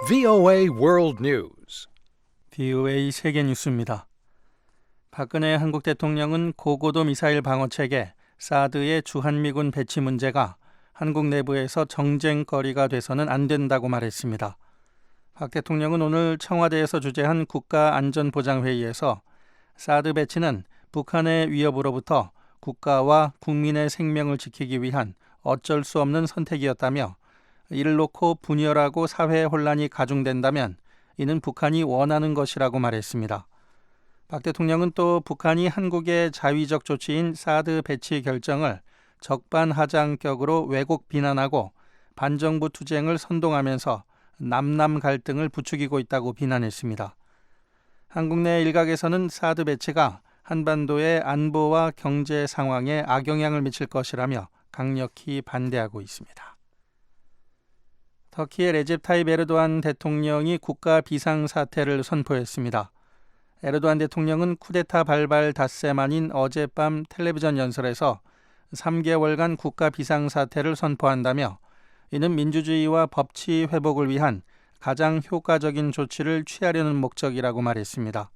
VOA World News. VOA 세계 뉴스입니다. 박근혜 한국 대통령은 고고도 미사일 방어체계 사드의 주한미군 배치 문제가 한국 내부에서 정쟁거리가 돼서는 안 된다고 말했습니다. 박 대통령은 오늘 청와대에서 주재한 국가안전보장회의에서 사드 배치는 북한의 위협으로부터 국가와 국민의 생명을 지키기 위한 어쩔 수 없는 선택이었다며 이를 놓고 분열하고 사회 혼란이 가중된다면 이는 북한이 원하는 것이라고 말했습니다. 박 대통령은 또 북한이 한국의 자위적 조치인 사드 배치 결정을 적반하장격으로 왜곡 비난하고 반정부 투쟁을 선동하면서 남남 갈등을 부추기고 있다고 비난했습니다. 한국 내 일각에서는 사드 배치가 한반도의 안보와 경제 상황에 악영향을 미칠 것이라며 강력히 반대하고 있습니다. 터키의 레셉 타입 에르도안 대통령이 국가 비상사태를 선포했습니다. 에르도안 대통령은 쿠데타 발발 닷새 만인 어젯밤 텔레비전 연설에서 3개월간 국가 비상사태를 선포한다며 이는 민주주의와 법치 회복을 위한 가장 효과적인 조치를 취하려는 목적이라고 말했습니다.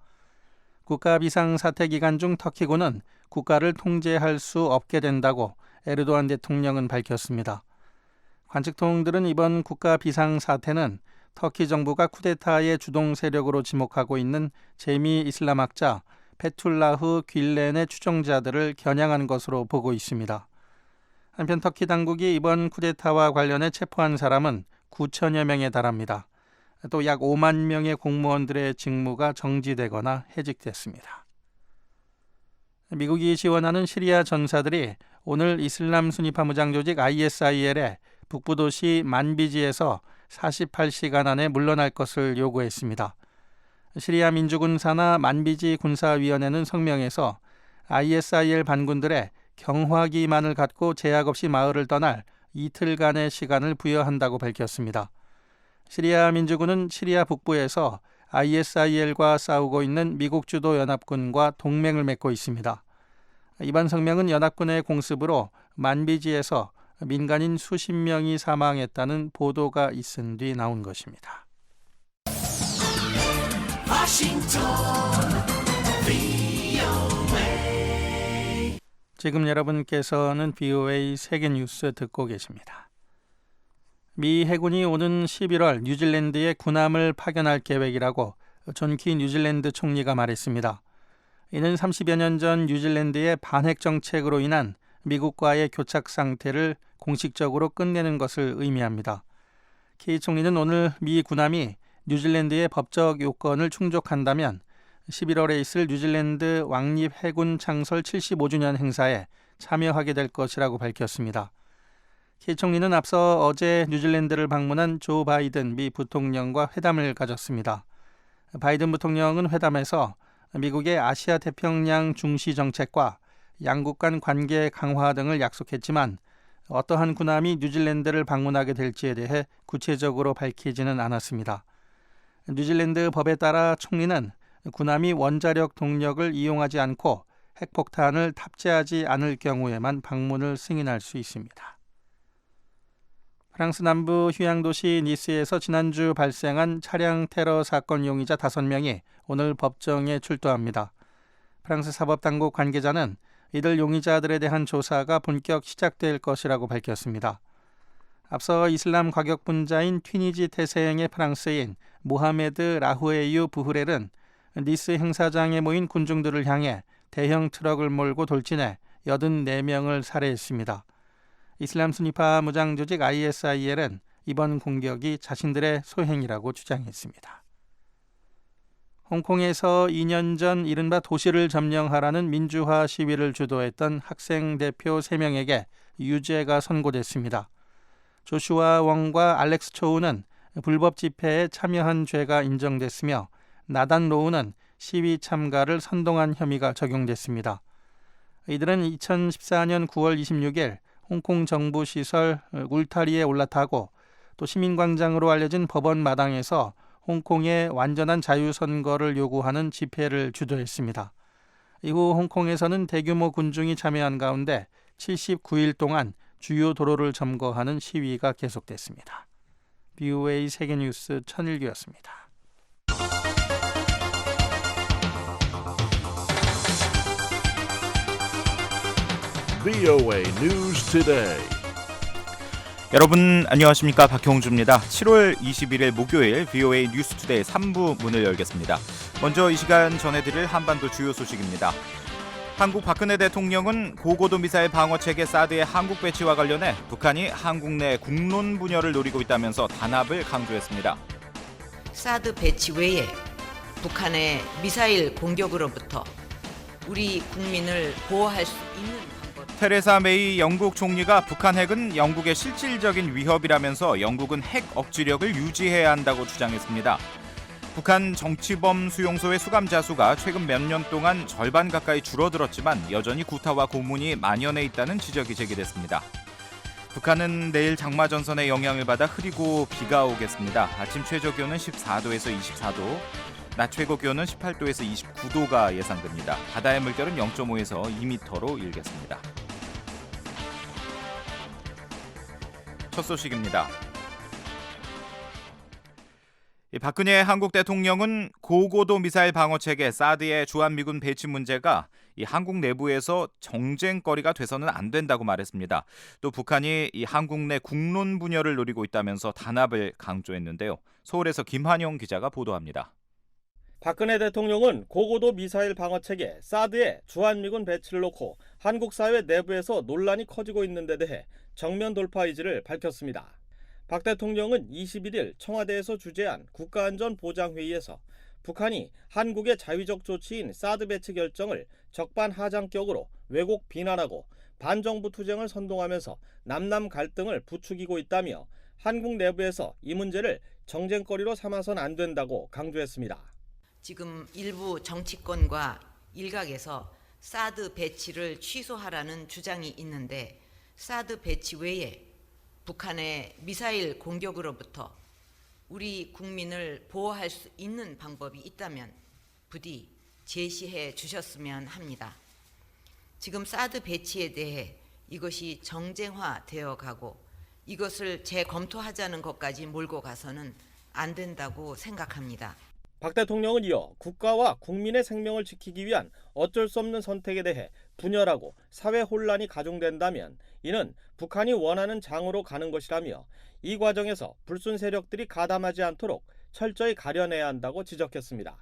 국가 비상사태 기간 중 터키군은 국가를 통제할 수 없게 된다고 에르도안 대통령은 밝혔습니다. 관측통들은 이번 국가 비상사태는 터키 정부가 쿠데타의 주동 세력으로 지목하고 있는 제미 이슬람학자 페툴라흐 뀼렌의 추종자들을 겨냥한 것으로 보고 있습니다. 한편 터키 당국이 이번 쿠데타와 관련해 체포한 사람은 9천여 명에 달합니다. 또 약 5만 명의 공무원들의 직무가 정지되거나 해직됐습니다. 미국이 지원하는 시리아 전사들이 오늘 이슬람 순위파 무장 조직 ISIL의 북부 도시 만비지에서 48시간 안에 물러날 것을 요구했습니다. 시리아 민주군 산하 만비지 군사위원회는 성명에서 ISIL 반군들의 경화기만을 갖고 제약 없이 마을을 떠날 이틀간의 시간을 부여한다고 밝혔습니다. 시리아 민주군은 시리아 북부에서 ISIL과 싸우고 있는 미국 주도 연합군과 동맹을 맺고 있습니다. 이번 성명은 연합군의 공습으로 만비지에서 민간인 수십 명이 사망했다는 보도가 있은 뒤 나온 것입니다. 지금 여러분께서는 VOA 세계 뉴스 듣고 계십니다. 미 해군이 오는 11월 뉴질랜드에 군함을 파견할 계획이라고 존 키 뉴질랜드 총리가 말했습니다. 이는 30여 년 전 뉴질랜드의 반핵 정책으로 인한 미국과의 교착 상태를 공식적으로 끝내는 것을 의미합니다. 키 총리는 오늘 미 군함이 뉴질랜드의 법적 요건을 충족한다면 11월에 있을 뉴질랜드 왕립 해군 창설 75주년 행사에 참여하게 될 것이라고 밝혔습니다. 키 총리는 앞서 어제 뉴질랜드를 방문한 조 바이든 미 부통령과 회담을 가졌습니다. 바이든 부통령은 회담에서 미국의 아시아 태평양 중시 정책과 양국 간 관계 강화 등을 약속했지만 어떠한 군함이 뉴질랜드를 방문하게 될지에 대해 구체적으로 밝히지는 않았습니다. 뉴질랜드 법에 따라 총리는 군함이 원자력 동력을 이용하지 않고 핵폭탄을 탑재하지 않을 경우에만 방문을 승인할 수 있습니다. 프랑스 남부 휴양도시 니스에서 지난주 발생한 차량 테러 사건 용의자 5명이 오늘 법정에 출두합니다. 프랑스 사법당국 관계자는 이들 용의자들에 대한 조사가 본격 시작될 것이라고 밝혔습니다. 앞서 이슬람 과격 분자인 튀니지 태세행의 프랑스인 모하메드 라후에유 부흐렐은 니스 행사장에 모인 군중들을 향해 대형 트럭을 몰고 돌진해 84명을 살해했습니다. 이슬람 순위파 무장 조직 ISIL은 이번 공격이 자신들의 소행이라고 주장했습니다. 홍콩에서 2년 전 이른바 도시를 점령하라는 민주화 시위를 주도했던 학생 대표 3명에게 유죄가 선고됐습니다. 조슈아 웡과 알렉스 초우는 불법 집회에 참여한 죄가 인정됐으며 나단 로우는 시위 참가를 선동한 혐의가 적용됐습니다. 이들은 2014년 9월 26일 홍콩 정부 시설 울타리에 올라타고 또 시민광장으로 알려진 법원 마당에서 홍콩의 완전한 자유선거를 요구하는 집회를 주도했습니다. 이후 홍콩에서는 대규모 군중이 참여한 가운데 79일 동안 주요 도로를 점거하는 시위가 계속됐습니다. BOA 세계뉴스 천일규였습니다. VOA News Today. 여러분 안녕하십니까, 박형주입니다. 7월 21일 목요일 VOA 뉴스 투데이 3부 문을 열겠습니다. 먼저 이 시간 전해드릴 한반도 주요 소식입니다. 한국 박근혜 대통령은 고고도 미사일 방어체계 사드의 한국 배치와 관련해 북한이 한국 내 국론 분열을 노리고 있다면서 단합을 강조했습니다. 사드 배치 외에 북한의 미사일 공격으로부터 우리 국민을 보호할 수 있는 방법. 테레사 메이 영국 총리가 북한 핵은 영국의 실질적인 위협이라면서 영국은 핵 억지력을 유지해야 한다고 주장했습니다. 북한 정치범 수용소의 수감자 수가 최근 몇 년 동안 절반 가까이 줄어들었지만 여전히 구타와 고문이 만연해 있다는 지적이 제기됐습니다. 북한은 내일 장마전선의 영향을 받아 흐리고 비가 오겠습니다. 아침 최저기온은 14도에서 24도, 낮 최고기온은 18도에서 29도가 예상됩니다. 바다의 물결은 0.5에서 2m로 일겠습니다. 첫 소식입니다. 박근혜 한국 대통령은 고고도 미사일 방어체계 사드의 주한미군 배치 문제가 이 한국 내부에서 정쟁거리가 돼서는 안 된다고 말했습니다. 또 북한이 이 한국 내 국론 분열을 노리고 있다면서 단합을 강조했는데요. 서울에서 김환영 기자가 보도합니다. 박근혜 대통령은 고고도 미사일 방어체계 사드의 주한미군 배치를 놓고 한국 사회 내부에서 논란이 커지고 있는 데 대해 정면 돌파 의지를 밝혔습니다. 박 대통령은 21일 청와대에서 주재한 국가안전보장회의에서 북한이 한국의 자위적 조치인 사드 배치 결정을 적반하장격으로 왜곡 비난하고 반정부 투쟁을 선동하면서 남남 갈등을 부추기고 있다며 한국 내부에서 이 문제를 정쟁거리로 삼아서는 안 된다고 강조했습니다. 지금 일부 정치권과 일각에서 사드 배치를 취소하라는 주장이 있는데 사드 배치 외에 북한의 미사일 공격으로부터 우리 국민을 보호할 수 있는 방법이 있다면 부디 제시해 주셨으면 합니다. 지금 사드 배치에 대해 이것이 정쟁화되어 가고 이것을 재검토하자는 것까지 몰고 가서는 안 된다고 생각합니다. 박 대통령은 이어 국가와 국민의 생명을 지키기 위한 어쩔 수 없는 선택에 대해 분열하고 사회 혼란이 가중된다면 이는 북한이 원하는 장으로 가는 것이라며 이 과정에서 불순 세력들이 가담하지 않도록 철저히 가려내야 한다고 지적했습니다.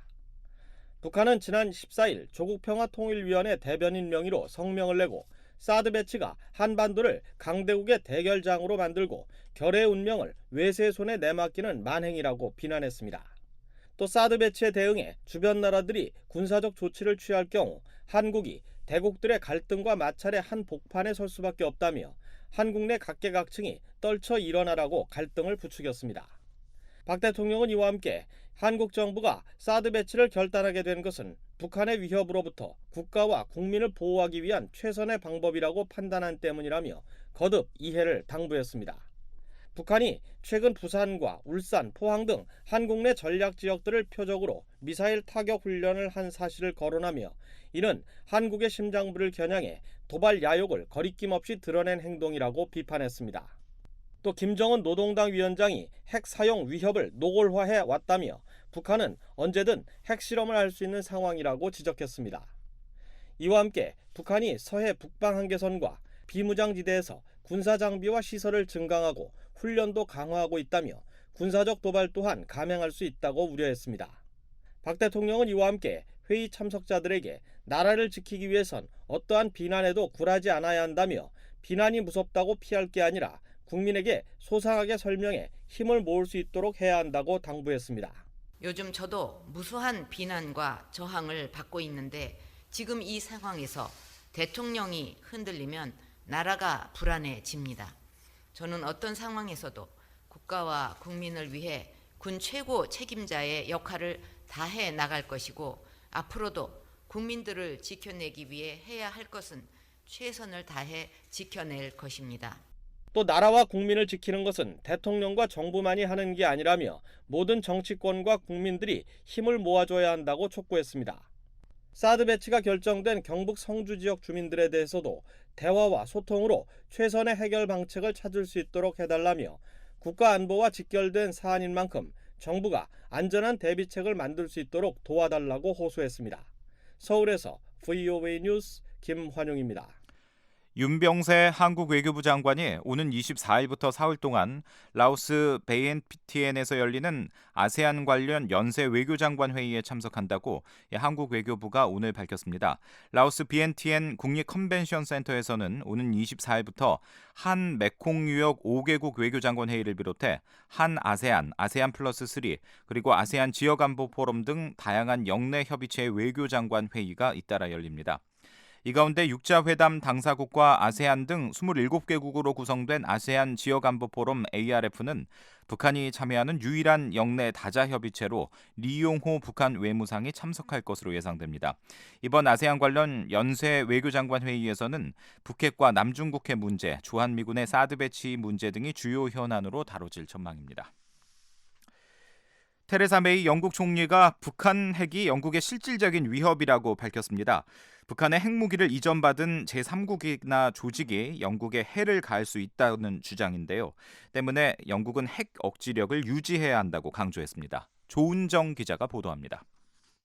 북한은 지난 14일 조국평화통일위원회 대변인 명의로 성명을 내고 사드 배치가 한반도를 강대국의 대결장으로 만들고 결의 운명을 외세의 손에 내맡기는 만행이라고 비난했습니다. 또 사드 배치에 대응해 주변 나라들이 군사적 조치를 취할 경우 한국이 대국들의 갈등과 마찰의 한 복판에 설 수밖에 없다며 한국 내 각계각층이 떨쳐 일어나라고 갈등을 부추겼습니다. 박 대통령은 이와 함께 한국 정부가 사드 배치를 결단하게 된 것은 북한의 위협으로부터 국가와 국민을 보호하기 위한 최선의 방법이라고 판단한 때문이라며 거듭 이해를 당부했습니다. 북한이 최근 부산과 울산, 포항 등 한국 내 전략 지역들을 표적으로 미사일 타격 훈련을 한 사실을 거론하며 이는 한국의 심장부를 겨냥해 도발 야욕을 거리낌 없이 드러낸 행동이라고 비판했습니다. 또 김정은 노동당 위원장이 핵 사용 위협을 노골화해 왔다며 북한은 언제든 핵실험을 할 수 있는 상황이라고 지적했습니다. 이와 함께 북한이 서해 북방 한계선과 비무장지대에서 군사장비와 시설을 증강하고 훈련도 강화하고 있다며 군사적 도발 또한 감행할 수 있다고 우려했습니다. 박 대통령은 이와 함께 회의 참석자들에게 나라를 지키기 위해선 어떠한 비난에도 굴하지 않아야 한다며 비난이 무섭다고 피할 게 아니라 국민에게 소상하게 설명해 힘을 모을 수 있도록 해야 한다고 당부했습니다. 요즘 저도 무수한 비난과 저항을 받고 있는데 지금 이 상황에서 대통령이 흔들리면 나라가 불안해집니다. 저는 어떤 상황에서도 국가와 국민을 위해 군 최고 책임자의 역할을 다해 나갈 것이고 앞으로도 국민들을 지켜내기 위해 해야 할 것은 최선을 다해 지켜낼 것입니다. 또 나라와 국민을 지키는 것은 대통령과 정부만이 하는 게 아니라며 모든 정치권과 국민들이 힘을 모아줘야 한다고 촉구했습니다. 사드 배치가 결정된 경북 성주 지역 주민들에 대해서도 대화와 소통으로 최선의 해결 방책을 찾을 수 있도록 해달라며 국가 안보와 직결된 사안인 만큼 정부가 안전한 대비책을 만들 수 있도록 도와달라고 호소했습니다. 서울에서 VOA 뉴스 김환용입니다. 윤병세 한국 외교부 장관이 오는 24일부터 사흘 동안 라오스 베이엔티엔에서 열리는 아세안 관련 연쇄 외교장관 회의에 참석한다고 한국 외교부가 오늘 밝혔습니다. 라오스 비엔티엔 국립 컨벤션 센터에서는 오는 24일부터 한 메콩 유역 5개국 외교장관 회의를 비롯해 한 아세안, 아세안 플러스 3, 그리고 아세안 지역안보 포럼 등 다양한 영내 협의체의 외교장관 회의가 잇따라 열립니다. 이 가운데 육자회담 당사국과 아세안 등 27개국으로 구성된 아세안 지역안보 포럼 ARF는 북한이 참여하는 유일한 영내 다자협의체로 리용호 북한 외무상이 참석할 것으로 예상됩니다. 이번 아세안 관련 연쇄 외교장관 회의에서는 북핵과 남중국해 문제, 주한미군의 사드 배치 문제 등이 주요 현안으로 다뤄질 전망입니다. 테레사 메이 영국 총리가 북한 핵이 영국의 실질적인 위협이라고 밝혔습니다. 북한의 핵무기를 이전받은 제3국이나 조직이 영국에 해를 가할 수 있다는 주장인데요. 때문에 영국은 핵 억지력을 유지해야 한다고 강조했습니다. 조은정 기자가 보도합니다.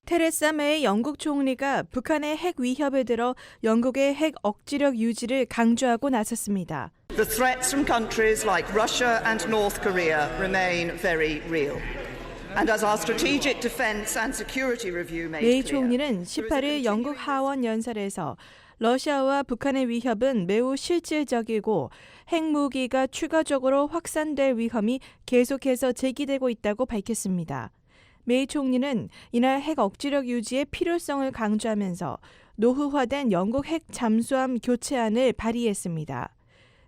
테레사 메이 영국 총리가 북한의 핵 위협에 들어 영국의 핵 억지력 유지를 강조하고 나섰습니다. The threats from countries like Russia and North Korea remain very real. And as our strategic defense and security review made 메이 clear, 총리는 18일 영국 하원 연설에서 러시아와 북한의 위협은 매우 실질적이고 핵무기가 추가적으로 확산될 위험이 계속해서 제기되고 있다고 밝혔습니다. 메이 총리는 이날 핵 억지력 유지의 필요성을 강조하면서 노후화된 영국 핵 잠수함 교체안을 발의했습니다.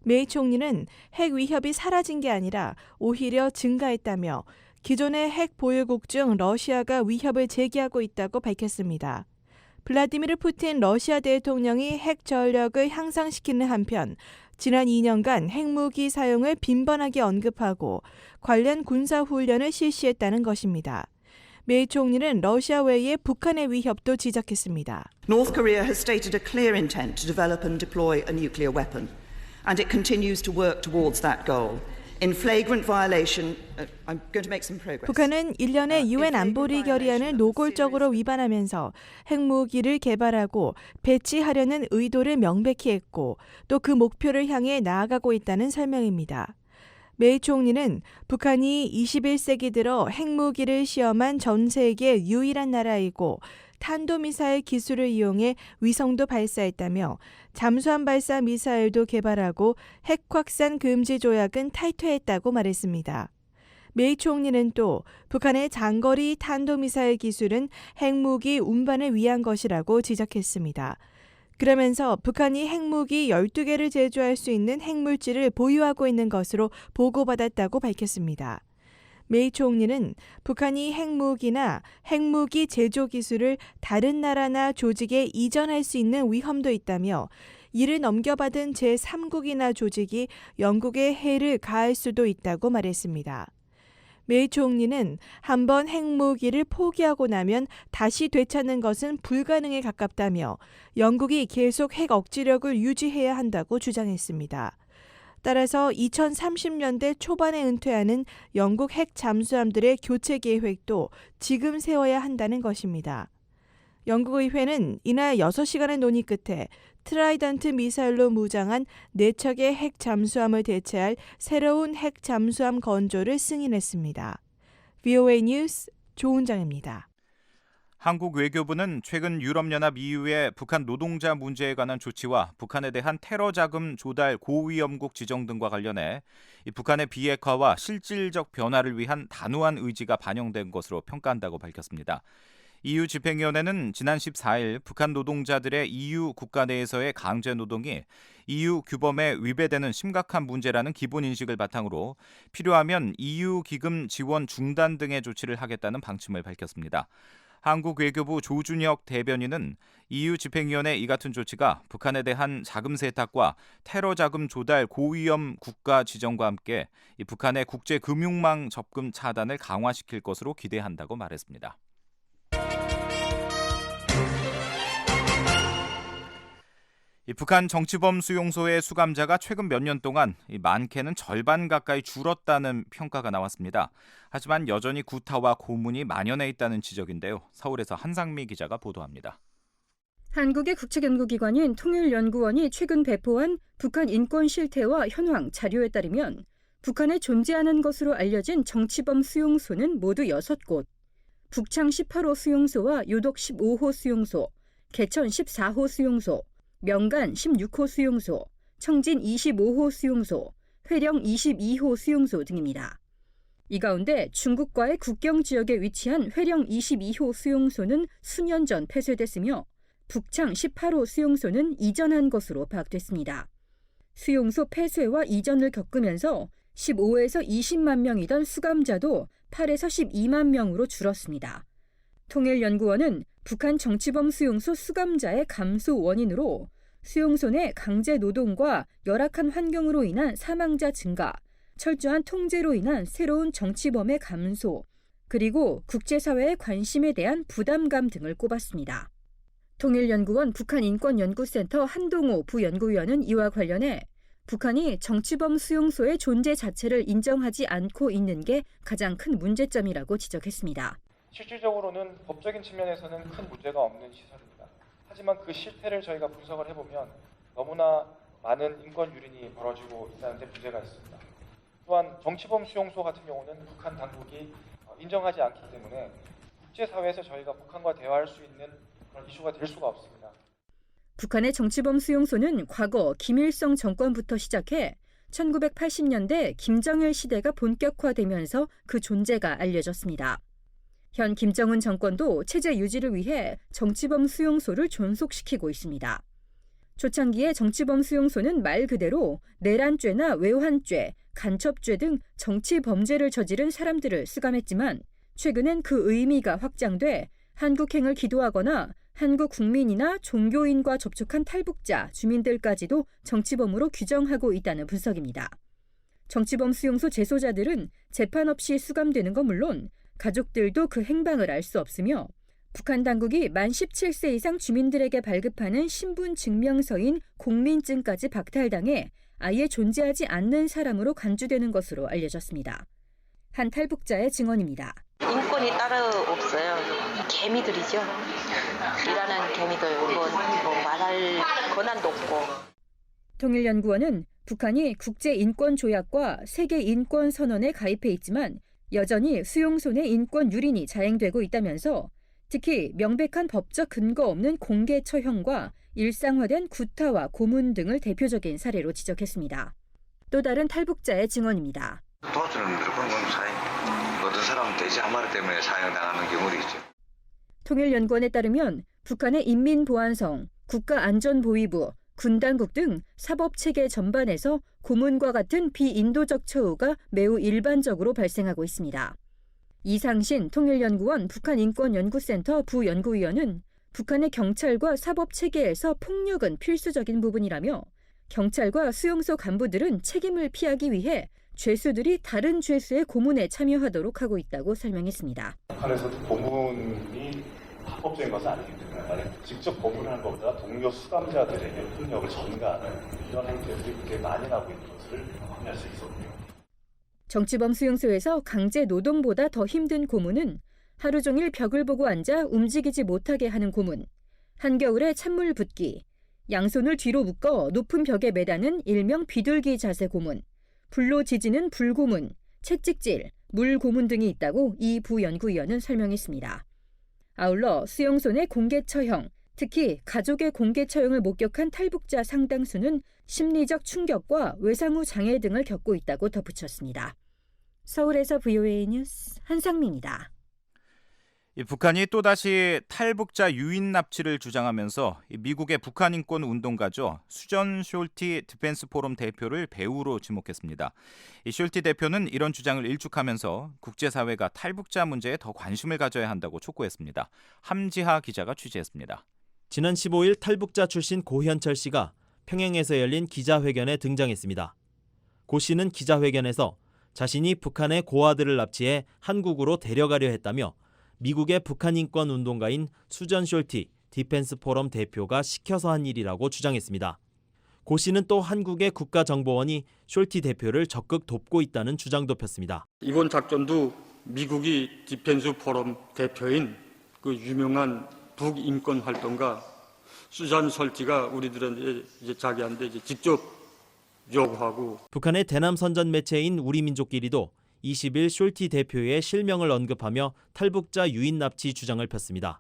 메이 총리는 핵 위협이 사라진 게 아니라 오히려 증가했다며 기존의 핵 보유국 중 러시아가 위협을 제기하고 있다고 밝혔습니다. 블라디미르 푸틴 러시아 대통령이 핵 전력을 향상시키는 한편 지난 2년간 핵무기 사용을 빈번하게 언급하고 관련 군사훈련을 실시했다는 것입니다. 메이 총리는 러시아 외에 북한의 위협도 지적했습니다. North Korea has stated a clear intent to develop and deploy a nuclear weapon, and it continues to work towards that goal. In flagrant violation, I'm going to make some progress. 북한은 1년의 유엔 안보리 결의안을 노골적으로 위반하면서 핵무기를 개발하고 배치하려는 의도를 명백히 했고 또 그 목표를 향해 나아가고 있다는 설명입니다. 메이 총리는 북한이 21세기 들어 핵무기를 시험한 전 세계 유일한 나라이고 탄도미사일 기술을 이용해 위성도 발사했다며 잠수함 발사 미사일도 개발하고 핵 확산 금지 조약은 탈퇴했다고 말했습니다. 메이 총리는 또 북한의 장거리 탄도미사일 기술은 핵무기 운반을 위한 것이라고 지적했습니다. 그러면서 북한이 핵무기 12개를 제조할 수 있는 핵물질을 보유하고 있는 것으로 보고받았다고 밝혔습니다. 메이 총리는 북한이 핵무기나 핵무기 제조 기술을 다른 나라나 조직에 이전할 수 있는 위험도 있다며 이를 넘겨받은 제3국이나 조직이 영국에 해를 가할 수도 있다고 말했습니다. 메이 총리는 한번 핵무기를 포기하고 나면 다시 되찾는 것은 불가능에 가깝다며 영국이 계속 핵 억지력을 유지해야 한다고 주장했습니다. 따라서 2030년대 초반에 은퇴하는 영국 핵 잠수함들의 교체 계획도 지금 세워야 한다는 것입니다. 영국 의회는 이날 6시간의 논의 끝에 트라이던트 미사일로 무장한 4척의 핵 잠수함을 대체할 새로운 핵 잠수함 건조를 승인했습니다. VOA 뉴스 조은정입니다. 한국 외교부는 최근 유럽연합 EU의 북한 노동자 문제에 관한 조치와 북한에 대한 테러 자금 조달 고위험국 지정 등과 관련해 북한의 비핵화와 실질적 변화를 위한 단호한 의지가 반영된 것으로 평가한다고 밝혔습니다. EU 집행위원회는 지난 14일 북한 노동자들의 EU 국가 내에서의 강제 노동이 EU 규범에 위배되는 심각한 문제라는 기본 인식을 바탕으로 필요하면 EU 기금 지원 중단 등의 조치를 하겠다는 방침을 밝혔습니다. 한국 외교부 조준혁 대변인은 EU 집행위원회 이 같은 조치가 북한에 대한 자금 세탁과 테러 자금 조달 고위험 국가 지정과 함께 북한의 국제 금융망 접근 차단을 강화시킬 것으로 기대한다고 말했습니다. 이 북한 정치범 수용소의 수감자가 최근 몇 년 동안 많게는 절반 가까이 줄었다는 평가가 나왔습니다. 하지만 여전히 구타와 고문이 만연해 있다는 지적인데요. 서울에서 한상미 기자가 보도합니다. 한국의 국책연구기관인 통일연구원이 최근 배포한 북한 인권 실태와 현황 자료에 따르면 북한에 존재하는 것으로 알려진 정치범 수용소는 모두 6곳, 북창 18호 수용소와 요독 15호 수용소, 개천 14호 수용소, 명간 16호 수용소, 청진 25호 수용소, 회령 22호 수용소 등입니다. 이 가운데 중국과의 국경 지역에 위치한 회령 22호 수용소는 수년 전 폐쇄됐으며 북창 18호 수용소는 이전한 것으로 파악됐습니다. 수용소 폐쇄와 이전을 겪으면서 15에서 20만 명이던 수감자도 8에서 12만 명으로 줄었습니다. 통일연구원은 북한 정치범 수용소 수감자의 감소 원인으로 수용소 내 강제 노동과 열악한 환경으로 인한 사망자 증가, 철저한 통제로 인한 새로운 정치범의 감소, 그리고 국제사회의 관심에 대한 부담감 등을 꼽았습니다. 통일연구원 북한인권연구센터 한동호 부연구위원은 이와 관련해 북한이 정치범 수용소의 존재 자체를 인정하지 않고 있는 게 가장 큰 문제점이라고 지적했습니다. 실질적으로는 법적인 측면에서는 큰 문제가 없는 시설입니다. 하지만 그 실태를 저희가 분석을 해보면 너무나 많은 인권 유린이 벌어지고 있다는 데 문제가 있습니다. 또한 정치범 수용소 같은 경우는 북한 당국이 인정하지 않기 때문에 국제사회에서 저희가 북한과 대화할 수 있는 그런 이슈가 될 수가 없습니다. 북한의 정치범 수용소는 과거 김일성 정권부터 시작해 1980년대 김정일 시대가 본격화되면서 그 존재가 알려졌습니다. 현 김정은 정권도 체제 유지를 위해 정치범 수용소를 존속시키고 있습니다. 초창기에 정치범 수용소는 말 그대로 내란죄나 외환죄, 간첩죄 등 정치 범죄를 저지른 사람들을 수감했지만 최근엔 그 의미가 확장돼 한국행을 기도하거나 한국 국민이나 종교인과 접촉한 탈북자, 주민들까지도 정치범으로 규정하고 있다는 분석입니다. 정치범 수용소 재소자들은 재판 없이 수감되는 건 물론 가족들도 그 행방을 알 수 없으며 북한 당국이 만 17세 이상 주민들에게 발급하는 신분 증명서인 공민증까지 박탈당해 아예 존재하지 않는 사람으로 간주되는 것으로 알려졌습니다. 한 탈북자의 증언입니다. 인권이 따로 없어요. 개미들이죠. 일하는 개미들, 말할 권한도 없고. 통일연구원은 북한이 국제인권조약과 세계인권선언에 가입해 있지만 여전히 수용소 내 인권 유린이 자행되고 있다면서 특히 명백한 법적 근거 없는 공개 처형과 일상화된 구타와 고문 등을 대표적인 사례로 지적했습니다. 또 다른 탈북자의 증언입니다. 도와주는 무조건 어떤 사람은 돼지 한 마리 때문에 사형당하는 경우도 있죠. 통일연구원에 따르면 북한의 인민보안성, 국가안전보위부, 군당국 등 사법체계 전반에서 고문과 같은 비인도적 처우가 매우 일반적으로 발생하고 있습니다. 이상신 통일연구원 북한인권연구센터 부연구위원은 북한의 경찰과 사법체계에서 폭력은 필수적인 부분이라며 경찰과 수용소 간부들은 책임을 피하기 위해 죄수들이 다른 죄수의 고문에 참여하도록 하고 있다고 설명했습니다. 북한에서도 고문이 합법적인 것은 아니기 때문에 만약 직접 고문을 한 것보다 동료 수감자들에게 폭력을 전가하는 이런 행태들이 그렇게 많이 나고 있는 것을 확인할 수 있었고요. 정치범 수용소에서 강제 노동보다 더 힘든 고문은 하루 종일 벽을 보고 앉아 움직이지 못하게 하는 고문, 한겨울에 찬물 붓기, 양손을 뒤로 묶어 높은 벽에 매다는 일명 비둘기 자세 고문, 불로 지지는 불고문, 채찍질, 물고문 등이 있다고 이 부연구위원은 설명했습니다. 아울러 수용소 내 공개 처형, 특히 가족의 공개 처형을 목격한 탈북자 상당수는 심리적 충격과 외상후 장애 등을 겪고 있다고 덧붙였습니다. 서울에서 VOA 뉴스 한상미입니다. 북한이 또다시 탈북자 유인 납치를 주장하면서 미국의 북한 인권 운동가죠. 수전 숄티 디펜스 포럼 대표를 배우로 지목했습니다. 이 숄티 대표는 이런 주장을 일축하면서 국제사회가 탈북자 문제에 더 관심을 가져야 한다고 촉구했습니다. 함지하 기자가 취재했습니다. 지난 15일 탈북자 출신 고현철 씨가 평양에서 열린 기자회견에 등장했습니다. 고 씨는 기자회견에서 자신이 북한의 고아들을 납치해 한국으로 데려가려 했다며 미국의 북한 인권 운동가인 수전 숄티 디펜스 포럼 대표가 시켜서 한 일이라고 주장했습니다. 고 씨는 또 한국의 국가정보원이 숄티 대표를 적극 돕고 있다는 주장도 폈습니다. 이번 작전도 미국이 디펜스 포럼 대표인 그 유명한 북인권 활동가 수잔 설티가 우리들한테 이제 자기한테 이제 직접 요구하고. 북한의 대남 선전 매체인 우리민족끼리도 20일 숄티 대표의 실명을 언급하며 탈북자 유인 납치 주장을 폈습니다.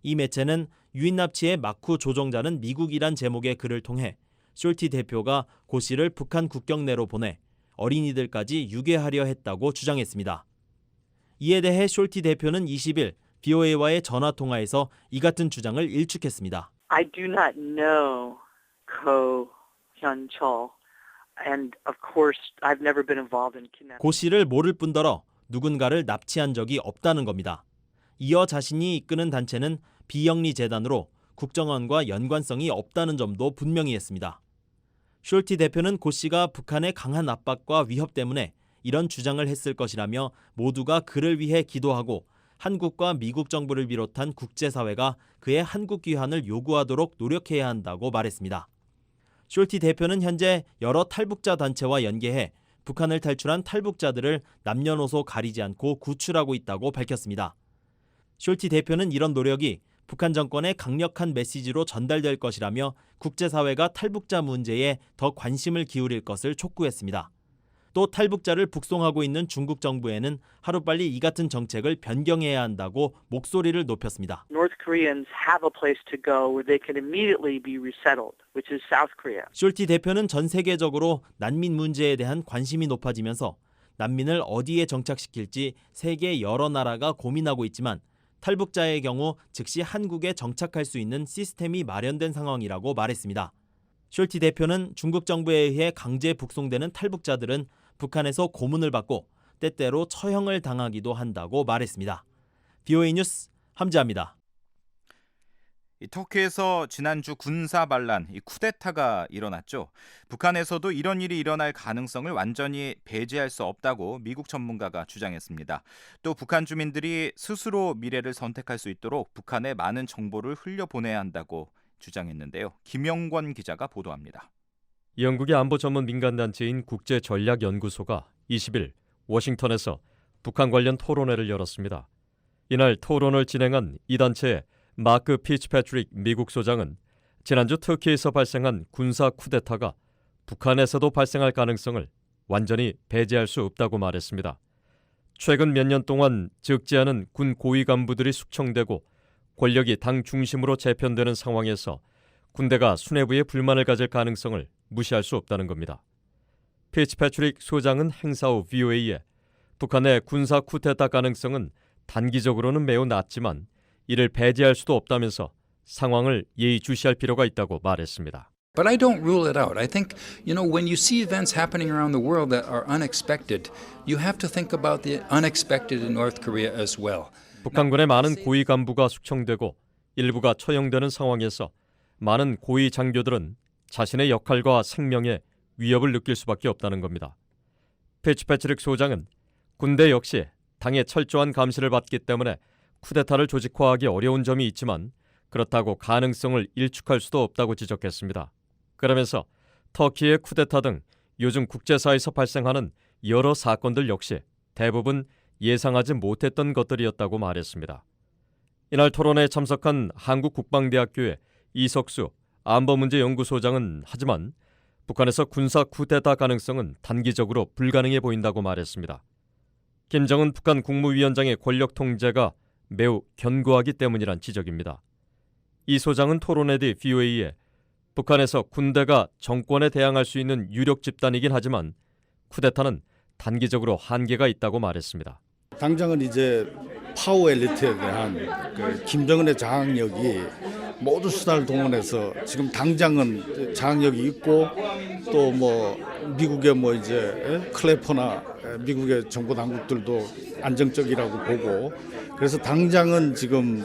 이 매체는 유인 납치의 막후 조종자는 미국이란 제목의 글을 통해 숄티 대표가 고 씨를 북한 국경 내로 보내 어린이들까지 유괴하려 했다고 주장했습니다. 이에 대해 숄티 대표는 20일 BOA와의 전화통화에서 이 같은 주장을 일축했습니다. I do not know Ko Hyun-chul, and of course I've never been involved in kidnapping. 고 씨를 모를 뿐더러 누군가를 납치한 적이 없다는 겁니다. 이어 자신이 이끄는 단체는 비영리 재단으로 국정원과 연관성이 없다는 점도 분명히 했습니다. 숄티 대표는 고 씨가 북한의 강한 압박과 위협 때문에 이런 주장을 했을 것이라며 모두가 그를 위해 기도하고 한국과 미국 정부를 비롯한 국제사회가 그의 한국 귀환을 요구하도록 노력해야 한다고 말했습니다. 숄티 대표는 현재 여러 탈북자 단체와 연계해 북한을 탈출한 탈북자들을 남녀노소 가리지 않고 구출하고 있다고 밝혔습니다. 숄티 대표는 이런 노력이 북한 정권의 강력한 메시지로 전달될 것이라며 국제사회가 탈북자 문제에 더 관심을 기울일 것을 촉구했습니다. 또 탈북자를 북송하고 있는 중국 정부에는 하루빨리 이 같은 정책을 변경해야 한다고 목소리를 높였습니다. North Koreans have a place to go where they can immediately be resettled, which is South Korea. 숄티 대표는 전 세계적으로 난민 문제에 대한 관심이 높아지면서 난민을 어디에 정착시킬지 세계 여러 나라가 고민하고 있지만 탈북자의 경우 즉시 한국에 정착할 수 있는 시스템이 마련된 상황이라고 말했습니다. 숄티 대표는 중국 정부에 의해 강제 북송되는 탈북자들은 북한에서 고문을 받고 때때로 처형을 당하기도 한다고 말했습니다. BOA 뉴스 함지아입니다. 터키에서 지난주 군사 반란, 쿠데타가 일어났죠. 북한에서도 이런 일이 일어날 가능성을 완전히 배제할 수 없다고 미국 전문가가 주장했습니다. 또 북한 주민들이 스스로 미래를 선택할 수 있도록 북한에 많은 정보를 흘려보내야 한다고 주장했는데요. 김영권 기자가 보도합니다. 영국의 안보 전문 민간단체인 국제전략연구소가 20일 워싱턴에서 북한 관련 토론회를 열었습니다. 이날 토론을 진행한 이 단체의 마크 피츠패트릭 미국 소장은 지난주 터키에서 발생한 군사 쿠데타가 북한에서도 발생할 가능성을 완전히 배제할 수 없다고 말했습니다. 최근 몇 년 동안 적지 않은 군 고위 간부들이 숙청되고 권력이 당 중심으로 재편되는 상황에서 군대가 수뇌부에 불만을 가질 가능성을 무시할 수 없다는 겁니다. 피츠패트릭 소장은 행사 후 VOA에 북한의 군사 쿠데타 가능성은 단기적으로는 매우 낮지만 이를 배제할 수도 없다면서 상황을 예의주시할 필요가 있다고 말했습니다. But I don't rule it out. I think, when you see events happening around the world that are unexpected, you have to think about the unexpected in North Korea as well. 북한군의 많은 고위 간부가 숙청되고 일부가 처형되는 상황에서 많은 고위 장교들은 자신의 역할과 생명에 위협을 느낄 수밖에 없다는 겁니다. 피츠패트릭 소장은 군대 역시 당의 철저한 감시를 받기 때문에 쿠데타를 조직화하기 어려운 점이 있지만 그렇다고 가능성을 일축할 수도 없다고 지적했습니다. 그러면서 터키의 쿠데타 등 요즘 국제사회에서 발생하는 여러 사건들 역시 대부분 예상하지 못했던 것들이었다고 말했습니다. 이날 토론회에 참석한 한국국방대학교의 이석수 안보문제연구소장은 하지만 북한에서 군사 쿠데타 가능성은 단기적으로 불가능해 보인다고 말했습니다. 김정은 북한 국무위원장의 권력 통제가 매우 견고하기 때문이란 지적입니다. 이 소장은 토론회 뒤 VOA에 북한에서 군대가 정권에 대항할 수 있는 유력 집단이긴 하지만 쿠데타는 단기적으로 한계가 있다고 말했습니다. 당장은 이제 파워 엘리트에 대한 김정은의 장악력이 모두 수단을 동원해서 지금 당장은 장악력이 있고 또 미국의 이제 클래퍼나 미국의 정보 당국들도 안정적이라고 보고 그래서 당장은 지금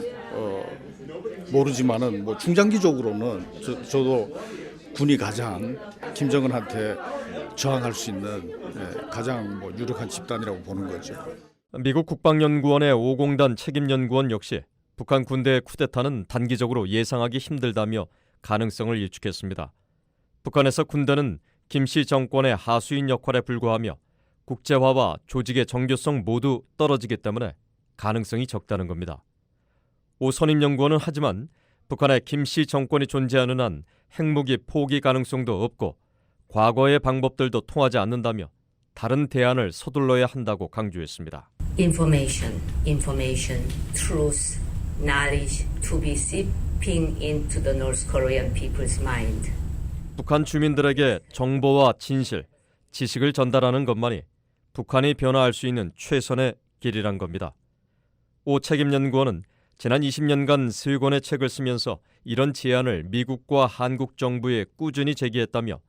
모르지만은 중장기적으로는 저도 군이 가장 김정은한테 저항할 수 있는 가장 유력한 집단이라고 보는 거죠. 미국 국방연구원의 오공단 책임연구원 역시 북한 군대의 쿠데타는 단기적으로 예상하기 힘들다며 가능성을 일축했습니다. 북한에서 군대는 김씨 정권의 하수인 역할에 불과하며 국제화와 조직의 정교성 모두 떨어지기 때문에 가능성이 적다는 겁니다. 오 선임연구원은 하지만 북한의 김씨 정권이 존재하는 한 핵무기 포기 가능성도 없고 과거의 방법들도 통하지 않는다며 다른 대안을 서둘러야 한다고 강조했습니다. Information, truth, knowledge to be seeping into the North Korean people's mind. 북한 주민들에게 정보와 진실, 지식을 전달하는 것만이 북한이 변화할 수 있는 최선의 길이란 겁니다. 오 책임연구원은 지난 20년간 3권의 책을 쓰면서 이런 제안을 미국과 한국 정부에 꾸준히 제기했다며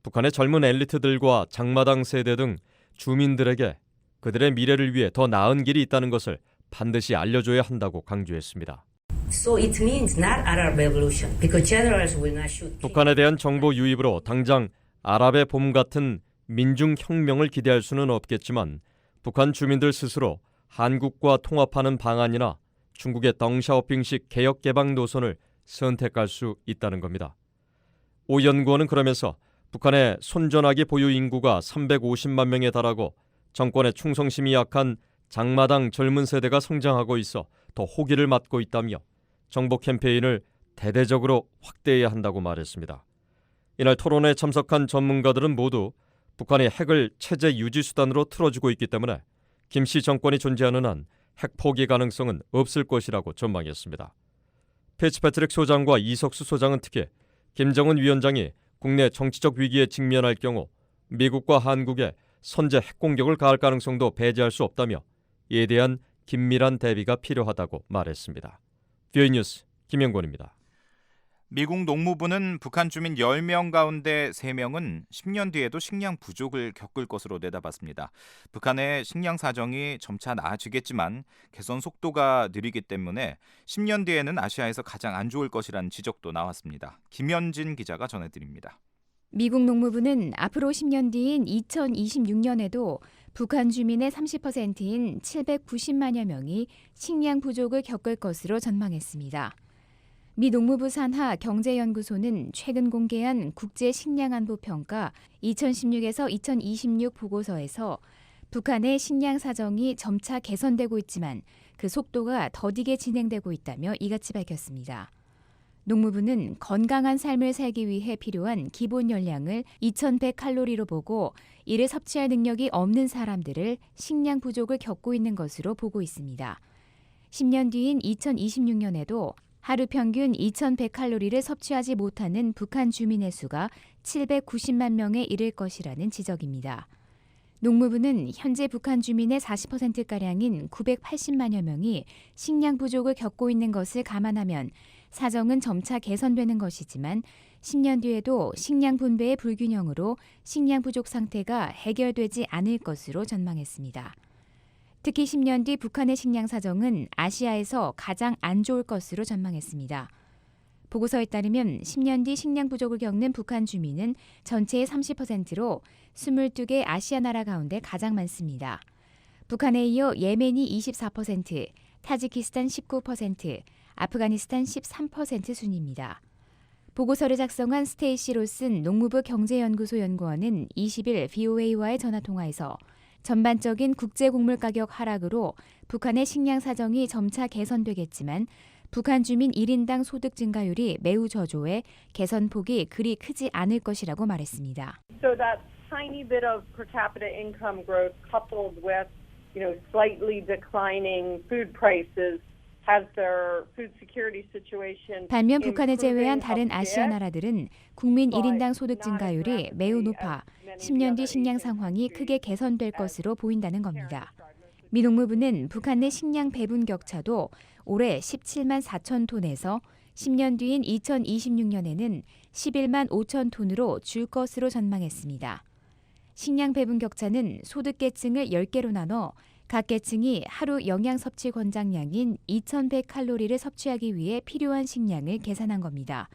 북한의 젊은 엘리트들과 장마당 세대 등 주민들에게 그들의 미래를 위해 더 나은 길이 있다는 것을 반드시 알려줘야 한다고 강조했습니다. So it means not Arab revolution because generals will not shoot. 북한에 대한 정보 유입으로 당장 아랍의 봄 같은 민중혁명을 기대할 수는 없겠지만 북한 주민들 스스로 한국과 통합하는 방안이나 중국의 덩샤오핑식 개혁 개방 노선을 선택할 수 있다는 겁니다. 오 연구원은 그러면서 북한의 손전화기 보유 인구가 350만 명에 달하고 정권의 충성심이 약한 장마당 젊은 세대가 성장하고 있어 더 호기를 맞고 있다며 정보 캠페인을 대대적으로 확대해야 한다고 말했습니다. 이날 토론에 참석한 전문가들은 모두 북한이 핵을 체제 유지 수단으로 틀어주고 있기 때문에 김씨 정권이 존재하는 한 핵 포기 가능성은 없을 것이라고 전망했습니다. 피츠패트릭 소장과 이석수 소장은 특히 김정은 위원장이 국내 정치적 위기에 직면할 경우 미국과 한국에 선제 핵공격을 가할 가능성도 배제할 수 없다며 이에 대한 긴밀한 대비가 필요하다고 말했습니다. 뷰이 뉴스 김영권입니다. 미국 농무부는 북한 주민 10명 가운데 3명은 10년 뒤에도 식량 부족을 겪을 것으로 내다봤습니다. 북한의 식량 사정이 점차 나아지겠지만 개선 속도가 느리기 때문에 10년 뒤에는 아시아에서 가장 안 좋을 것이라는 지적도 나왔습니다. 김현진 기자가 전해드립니다. 미국 농무부는 앞으로 10년 뒤인 2026년에도 북한 주민의 30%인 790만여 명이 식량 부족을 겪을 것으로 전망했습니다. 미 농무부 산하 경제연구소는 최근 공개한 국제식량안보평가 2016에서 2026 보고서에서 북한의 식량 사정이 점차 개선되고 있지만 그 속도가 더디게 진행되고 있다며 이같이 밝혔습니다. 농무부는 건강한 삶을 살기 위해 필요한 기본 열량을 2100칼로리로 보고 이를 섭취할 능력이 없는 사람들을 식량 부족을 겪고 있는 것으로 보고 있습니다. 10년 뒤인 2026년에도 하루 평균 2100칼로리를 섭취하지 못하는 북한 주민의 수가 790만 명에 이를 것이라는 지적입니다. 농무부는 현재 북한 주민의 40%가량인 980만여 명이 식량 부족을 겪고 있는 것을 감안하면 사정은 점차 개선되는 것이지만 10년 뒤에도 식량 분배의 불균형으로 식량 부족 상태가 해결되지 않을 것으로 전망했습니다. 특히 10년 뒤 북한의 식량 사정은 아시아에서 가장 안 좋을 것으로 전망했습니다. 보고서에 따르면 10년 뒤 식량 부족을 겪는 북한 주민은 전체의 30%로 22개 아시아 나라 가운데 가장 많습니다. 북한에 이어 예멘이 24%, 타지키스탄 19%, 아프가니스탄 13% 순입니다. 보고서를 작성한 스테이시 로슨 농무부 경제연구소 연구원은 20일 VOA와의 전화통화에서 전반적인 국제 곡물 가격 하락으로 북한의 식량 사정이 점차 개선되겠지만 북한 주민 1인당 소득 증가율이 매우 저조해 개선 폭이 그리 크지 않을 것이라고 말했습니다. So that tiny bit of per capita income growth coupled with, slightly declining food prices 반면 북한을 제외한 다른 아시아 나라들은 국민 1인당 소득 증가율이 매우 높아 10년 뒤 식량 상황이 크게 개선될 것으로 보인다는 겁니다. 미 농무부는 북한 내 식량 배분 격차도 올해 17만 4천 톤에서 10년 뒤인 2026년에는 11만 5천 톤으로 줄 것으로 전망했습니다. 식량 배분 격차는 소득계층을 10개로 나눠 각 계층이 하루 영양 섭취 권장량인 2100칼로리를 섭취하기 위해 필요한 식량을 계산한 겁니다.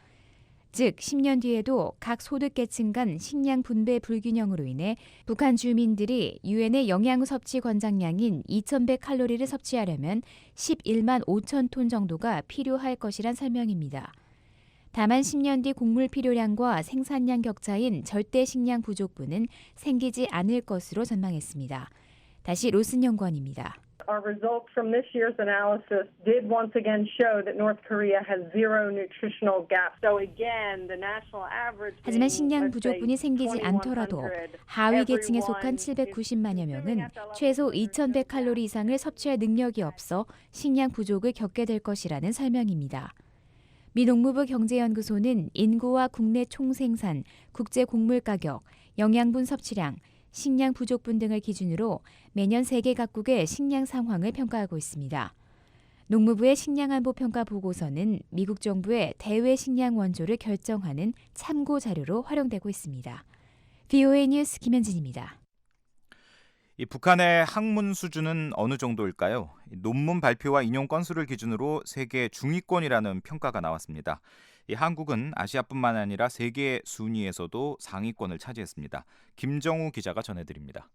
즉 10년 뒤에도 각 소득계층 간 식량 분배 불균형으로 인해 북한 주민들이 유엔의 영양 섭취 권장량인 2100칼로리를 섭취하려면 11만 5천 톤 정도가 필요할 것이란 설명입니다. 다만 10년 뒤 곡물 필요량과 생산량 격차인 절대 식량 부족분은 생기지 않을 것으로 전망했습니다. 다시 로슨 연구원입니다. Our results from this year's analysis did once again show that North Korea has zero nutritional gaps. So again, the national average. 하지만 식량 부족분이 생기지 않더라도 하위 계층에 속한 790만여 명은 최소 2100칼로리 이상을 섭취할 능력이 없어 식량 부족을 겪게 될 것이라는 설명입니다. 미 농무부 경제연구소는 인구와 국내 총생산, 국제 곡물 가격, 영양분 섭취량, 식량 부족분 등을 기준으로 매년 세계 각국의 식량 상황을 평가하고 있습니다. 농무부의 식량안보 평가 보고서는 미국 정부의 대외 식량 원조를 결정하는 참고 자료로 활용되고 있습니다. VOA 뉴스 김현진입니다. 이 북한의 학문 수준은 어느 정도일까요? 논문 발표와 인용 건수를 기준으로 세계 중위권이라는 평가가 나왔습니다. 이 한국은 아시아뿐만 아니라 세계 순위에서도 상위권을 차지했습니다. 김정우 기자가 전해드립니다.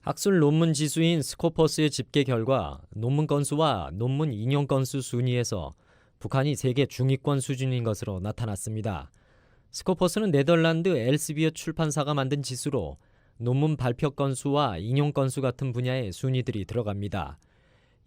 학술 논문 지수인 스코퍼스의 집계 결과 논문 건수와 논문 인용 건수 순위에서 북한이 세계 중위권 수준인 것으로 나타났습니다. 스코퍼스는 네덜란드 엘스비어 출판사가 만든 지수로 논문 발표 건수와 인용 건수 같은 분야의 순위들이 들어갑니다.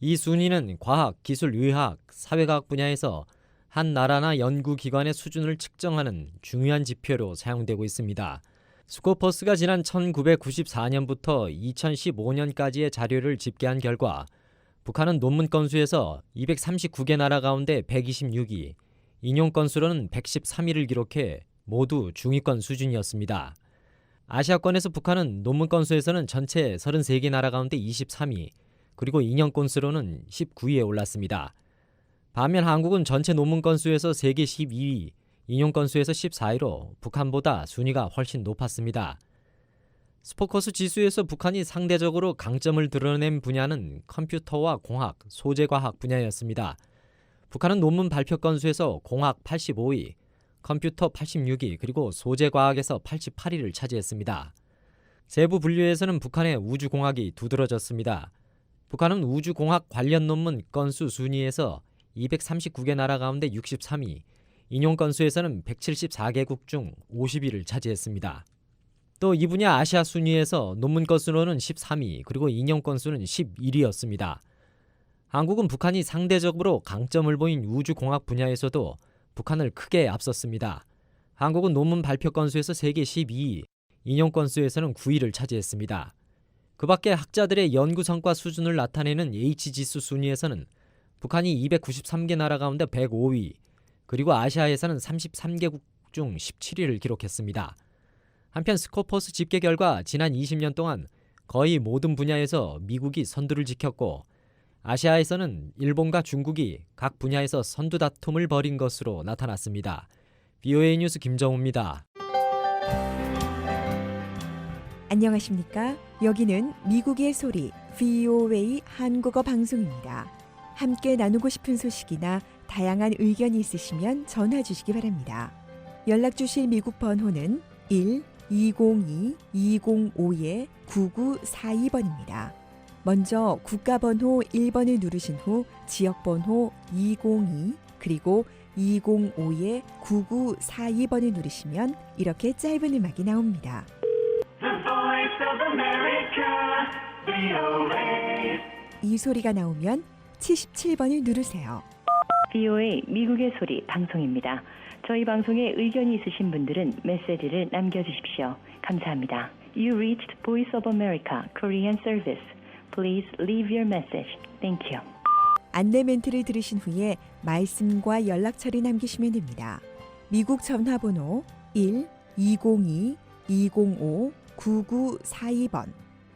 이 순위는 과학, 기술, 의학, 사회과학 분야에서 한 나라나 연구기관의 수준을 측정하는 중요한 지표로 사용되고 있습니다. 스코퍼스가 지난 1994년부터 2015년까지의 자료를 집계한 결과 북한은 논문 건수에서 239개 나라 가운데 126위, 인용 건수로는 113위를 기록해 모두 중위권 수준이었습니다. 아시아권에서 북한은 논문 건수에서는 전체 33개 나라 가운데 23위, 그리고 인용 건수로는 19위에 올랐습니다. 반면 한국은 전체 논문 건수에서 세계 12위, 인용 건수에서 14위로 북한보다 순위가 훨씬 높았습니다. 스포커스 지수에서 북한이 상대적으로 강점을 드러낸 분야는 컴퓨터와 공학, 소재과학 분야였습니다. 북한은 논문 발표 건수에서 공학 85위, 컴퓨터 86위, 그리고 소재과학에서 88위를 차지했습니다. 세부 분류에서는 북한의 우주공학이 두드러졌습니다. 북한은 우주공학 관련 논문 건수 순위에서 239개 나라 가운데 63위, 인용 건수에서는 174개국 중 50위를 차지했습니다. 또 이 분야 아시아 순위에서 논문 건수로는 13위, 그리고 인용 건수는 11위였습니다. 한국은 북한이 상대적으로 강점을 보인 우주공학 분야에서도 북한을 크게 앞섰습니다. 한국은 논문 발표 건수에서 세계 12위, 인용 건수에서는 9위를 차지했습니다. 그 밖에 학자들의 연구 성과 수준을 나타내는 H지수 순위에서는 북한이 293개 나라 가운데 105위, 그리고 아시아에서는 33개국 중 17위를 기록했습니다. 한편 스코퍼스 집계 결과 지난 20년 동안 거의 모든 분야에서 미국이 선두를 지켰고 아시아에서는 일본과 중국이 각 분야에서 선두 다툼을 벌인 것으로 나타났습니다. VOA 뉴스 김정우입니다. 안녕하십니까? 여기는 미국의 소리 VOA 한국어 방송입니다. 함께 나누고 싶은 소식이나 다양한 의견이 있으시면 전화 주시기 바랍니다. 연락 주실 미국 번호는 1-202-205-9942번입니다. 먼저 국가번호 1번을 누르신 후 지역번호 202 그리고 205-9942번을 누르시면 이렇게 짧은 음악이 나옵니다. 이 소리가 나오면 77번을 누르세요. VOA 미국의 소리 방송입니다. 저희 방송에 의견이 있으신 분들은 메시지를 남겨주십시오. 감사합니다. You reached Voice of America Korean Service. Please leave your message. Thank you. 안내 멘트를 들으신 후에 말씀과 연락처를 남기시면 됩니다. 미국 전화번호 1-202-205-9942번.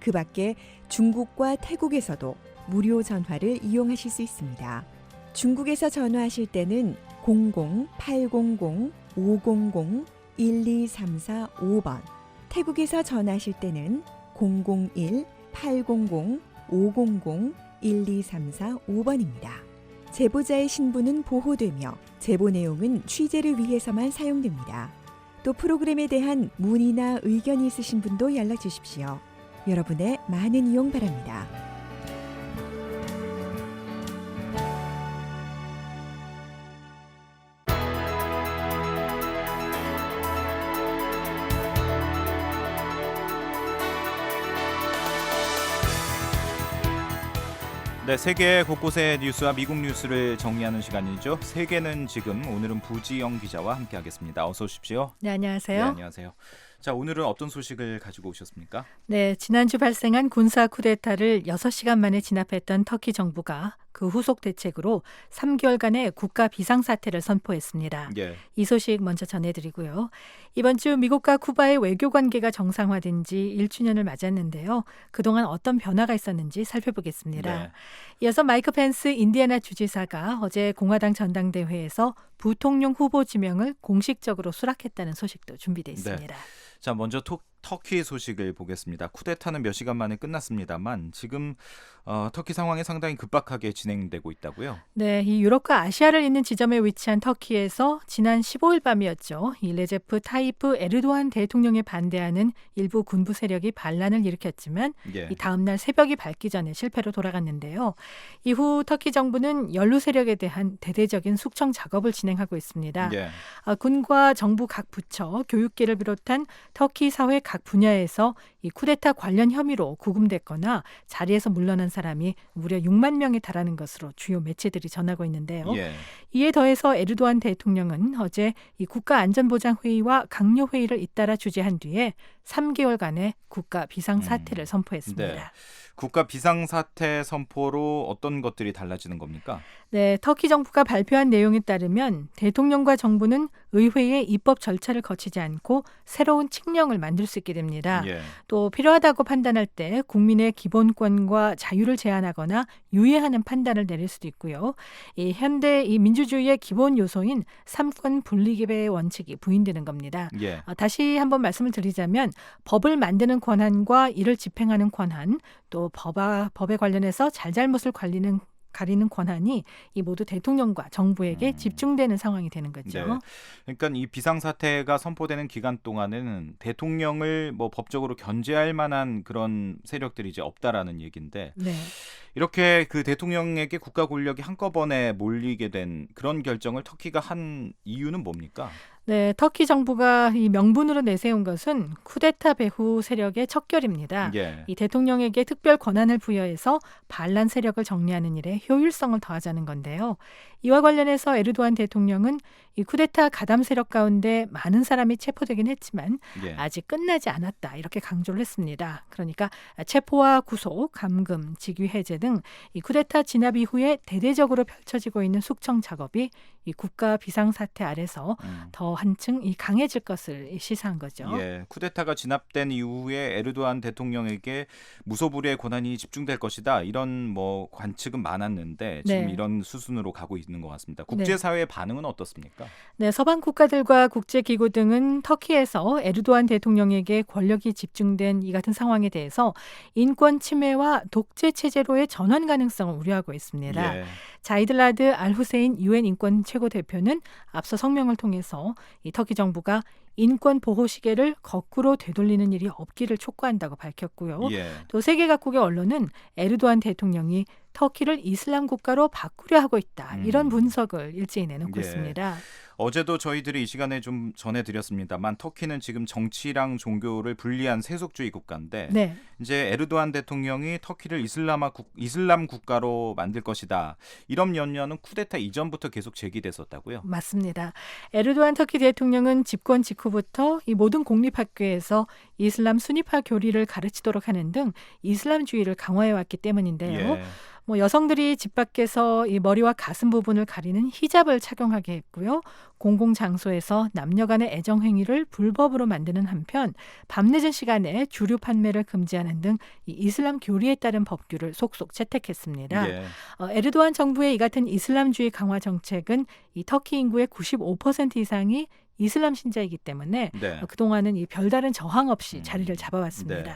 그 밖에 중국과 태국에서도 무료 전화를 이용하실 수 있습니다. 중국에서 전화하실 때는 00-800-500-1234-5번, 태국에서 전화하실 때는 001-800-500-1234-5번입니다. 제보자의 신분은 보호되며 제보 내용은 취재를 위해서만 사용됩니다. 또 프로그램에 대한 문의나 의견이 있으신 분도 연락 주십시오. 여러분의 많은 이용 바랍니다. 네, 세계 곳곳의 뉴스와 미국 뉴스를 정리하는 시간이죠. 세계는 지금, 오늘은 부지영 기자와 함께하겠습니다. 어서 오십시오. 네, 안녕하세요. 네, 안녕하세요. 자, 오늘은 어떤 소식을 가지고 오셨습니까? 네, 지난주 발생한 군사 쿠데타를 6시간 만에 진압했던 터키 정부가 그 후속 대책으로 3개월간의 국가 비상사태를 선포했습니다. 예. 이 소식 먼저 전해드리고요. 이번 주 미국과 쿠바의 외교 관계가 정상화된 지 1주년을 맞았는데요. 그동안 어떤 변화가 있었는지 살펴보겠습니다. 네. 이어서 마이크 펜스 인디애나 주지사가 어제 공화당 전당대회에서 부통령 후보 지명을 공식적으로 수락했다는 소식도 준비되어 있습니다. 네. 자, 먼저 터키 소식을 보겠습니다. 쿠데타는 몇 시간 만에 끝났습니다만 지금 터키 상황이 상당히 급박하게 진행되고 있다고요? 네, 이 유럽과 아시아를 잇는 지점에 위치한 터키에서 지난 15일 밤이었죠. 이 레제프 타이프 에르도안 대통령에 반대하는 일부 군부 세력이 반란을 일으켰지만 예. 이 다음 날 새벽이 밝기 전에 실패로 돌아갔는데요. 이후 터키 정부는 연루 세력에 대한 대대적인 숙청 작업을 진행하고 있습니다. 예. 군과 정부 각 부처, 교육계를 비롯한 터키 사회 각 분야에서 이 쿠데타 관련 혐의로 구금됐거나 자리에서 물러난 사람이 무려 6만 명에 달하는 것으로 주요 매체들이 전하고 있는데요. 예. 이에 더해서 에르도안 대통령은 어제 이 국가안전보장회의와 강요회의를 잇따라 주재한 뒤에 3개월간의 국가 비상사태를 선포했습니다. 네. 국가 비상사태 선포로 어떤 것들이 달라지는 겁니까? 네, 터키 정부가 발표한 내용에 따르면 대통령과 정부는 의회의 입법 절차를 거치지 않고 새로운 칙령을 만들 수 있게 됩니다. 예. 또 필요하다고 판단할 때 국민의 기본권과 자유를 제한하거나 유예하는 판단을 내릴 수도 있고요. 이 현대 이 민주주의의 기본 요소인 삼권 분립의 원칙이 부인되는 겁니다. 예. 다시 한번 말씀을 드리자면 법을 만드는 권한과 이를 집행하는 권한, 또 법에 관련해서 잘잘못을 가리는 권한이 이 모두 대통령과 정부에게 집중되는 상황이 되는 거죠. 네. 그러니까 이 비상사태가 선포되는 기간 동안에는 대통령을 뭐 법적으로 견제할 만한 그런 세력들이 이제 없다라는 얘기인데 네. 이렇게 그 대통령에게 국가 권력이 한꺼번에 몰리게 된 그런 결정을 터키가 한 이유는 뭡니까? 네, 터키 정부가 이 명분으로 내세운 것은 쿠데타 배후 세력의 척결입니다. 예. 이 대통령에게 특별 권한을 부여해서 반란 세력을 정리하는 일에 효율성을 더하자는 건데요. 이와 관련해서 에르도안 대통령은 이 쿠데타 가담 세력 가운데 많은 사람이 체포되긴 했지만 예. 아직 끝나지 않았다 이렇게 강조를 했습니다. 그러니까 체포와 구속, 감금, 직위 해제 등 이 쿠데타 진압 이후에 대대적으로 펼쳐지고 있는 숙청 작업이 이 국가 비상사태 아래서 더 한층 강해질 것을 시사한 거죠. 예, 쿠데타가 진압된 이후에 에르도안 대통령에게 무소불위의 권한이 집중될 것이다. 이런 뭐 관측은 많았는데 지금 네. 이런 수순으로 가고 있는 것 같습니다. 국제사회의 반응은 어떻습니까? 네, 서방 국가들과 국제기구 등은 터키에서 에르도안 대통령에게 권력이 집중된 이 같은 상황에 대해서 인권 침해와 독재 체제로의 전환 가능성을 우려하고 있습니다. 예. 자이들라드 알후세인 UN 인권 최고 대표는 앞서 성명을 통해서 이 터키 정부가 인권 보호 시계를 거꾸로 되돌리는 일이 없기를 촉구한다고 밝혔고요. 예. 또 세계 각국의 언론은 에르도안 대통령이 터키를 이슬람 국가로 바꾸려 하고 있다. 이런 분석을 일제히 내놓고 예. 있습니다. 어제도 저희들이 이 시간에 좀 전해드렸습니다만 터키는 지금 정치랑 종교를 분리한 세속주의 국가인데 네. 이제 에르도안 대통령이 터키를 이슬람 국가로 만들 것이다. 이런 연연은 쿠데타 이전부터 계속 제기됐었다고요? 맞습니다. 에르도안 터키 대통령은 집권 직후부터 이 모든 공립학교에서 이슬람 수니파 교리를 가르치도록 하는 등 이슬람주의를 강화해왔기 때문인데요. 예. 뭐 여성들이 집 밖에서 이 머리와 가슴 부분을 가리는 히잡을 착용하게 했고요. 공공장소에서 남녀 간의 애정 행위를 불법으로 만드는 한편 밤늦은 시간에 주류 판매를 금지하는 등 이 이슬람 교리에 따른 법규를 속속 채택했습니다. 예. 에르도안 정부의 이 같은 이슬람주의 강화 정책은 이 터키 인구의 95% 이상이 이슬람 신자이기 때문에 네. 그동안은 이 별다른 저항 없이 자리를 잡아왔습니다. 네.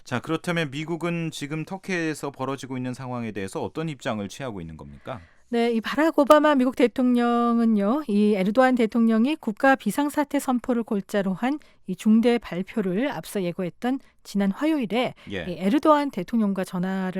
자, 그렇다면 미국은 지금 터키에서 벌어지고 있는 상황에 대해서 어떤 입장을 취하고 있는 겁니까? 네, 이 바락 오바마 미국 대통령은요, 이 에르도안 대통령이 국가 비상사태 선포를 골자로 한 이 중대 발표를 앞서 예고했던 지난 화요일에 예. 이 에르도안 대통령과 전화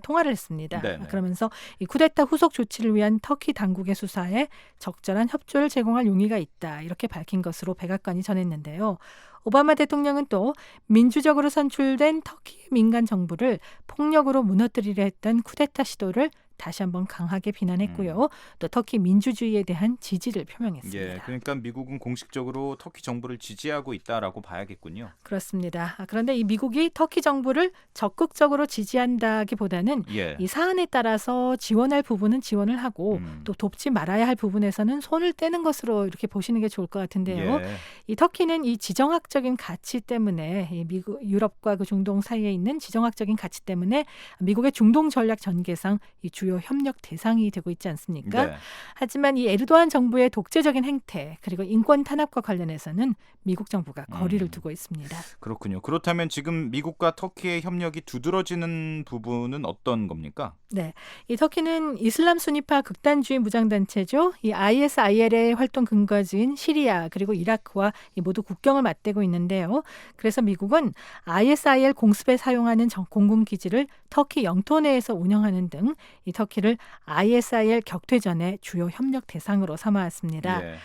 통화를 했습니다. 네네. 그러면서 이 쿠데타 후속 조치를 위한 터키 당국의 수사에 적절한 협조를 제공할 용의가 있다. 이렇게 밝힌 것으로 백악관이 전했는데요. 오바마 대통령은 또 민주적으로 선출된 터키 민간 정부를 폭력으로 무너뜨리려 했던 쿠데타 시도를 다시 한번 강하게 비난했고요. 또 터키 민주주의에 대한 지지를 표명했습니다. 예, 그러니까 미국은 공식적으로 터키 정부를 지지하고 있다라고 봐야겠군요. 그렇습니다. 그런데 이 미국이 터키 정부를 적극적으로 지지한다기보다는 예. 이 사안에 따라서 지원할 부분은 지원을 하고 또 돕지 말아야 할 부분에서는 손을 떼는 것으로 이렇게 보시는 게 좋을 것 같은데요. 예. 이 터키는 이 지정학적인 가치 때문에 이 미국, 유럽과 그 중동 사이에 있는 지정학적인 가치 때문에 미국의 중동 전략 전개상 이 주요 협력 대상이 되고 있지 않습니까? 네. 하지만 이 에르도안 정부의 독재적인 행태 그리고 인권 탄압과 관련해서는 미국 정부가 거리를 두고 있습니다. 그렇군요. 그렇다면 지금 미국과 터키의 협력이 두드러지는 부분은 어떤 겁니까? 네, 이 터키는 이슬람 순위파 극단주의 무장단체죠. 이 ISIL의 활동 근거지인 시리아 그리고 이라크와 모두 국경을 맞대고 있는데요. 그래서 미국은 ISIL 공습에 사용하는 공군기지를 터키 영토 내에서 운영하는 등 이 터키를 ISIL 격퇴전의 주요 협력 대상으로 삼아왔습니다. 예.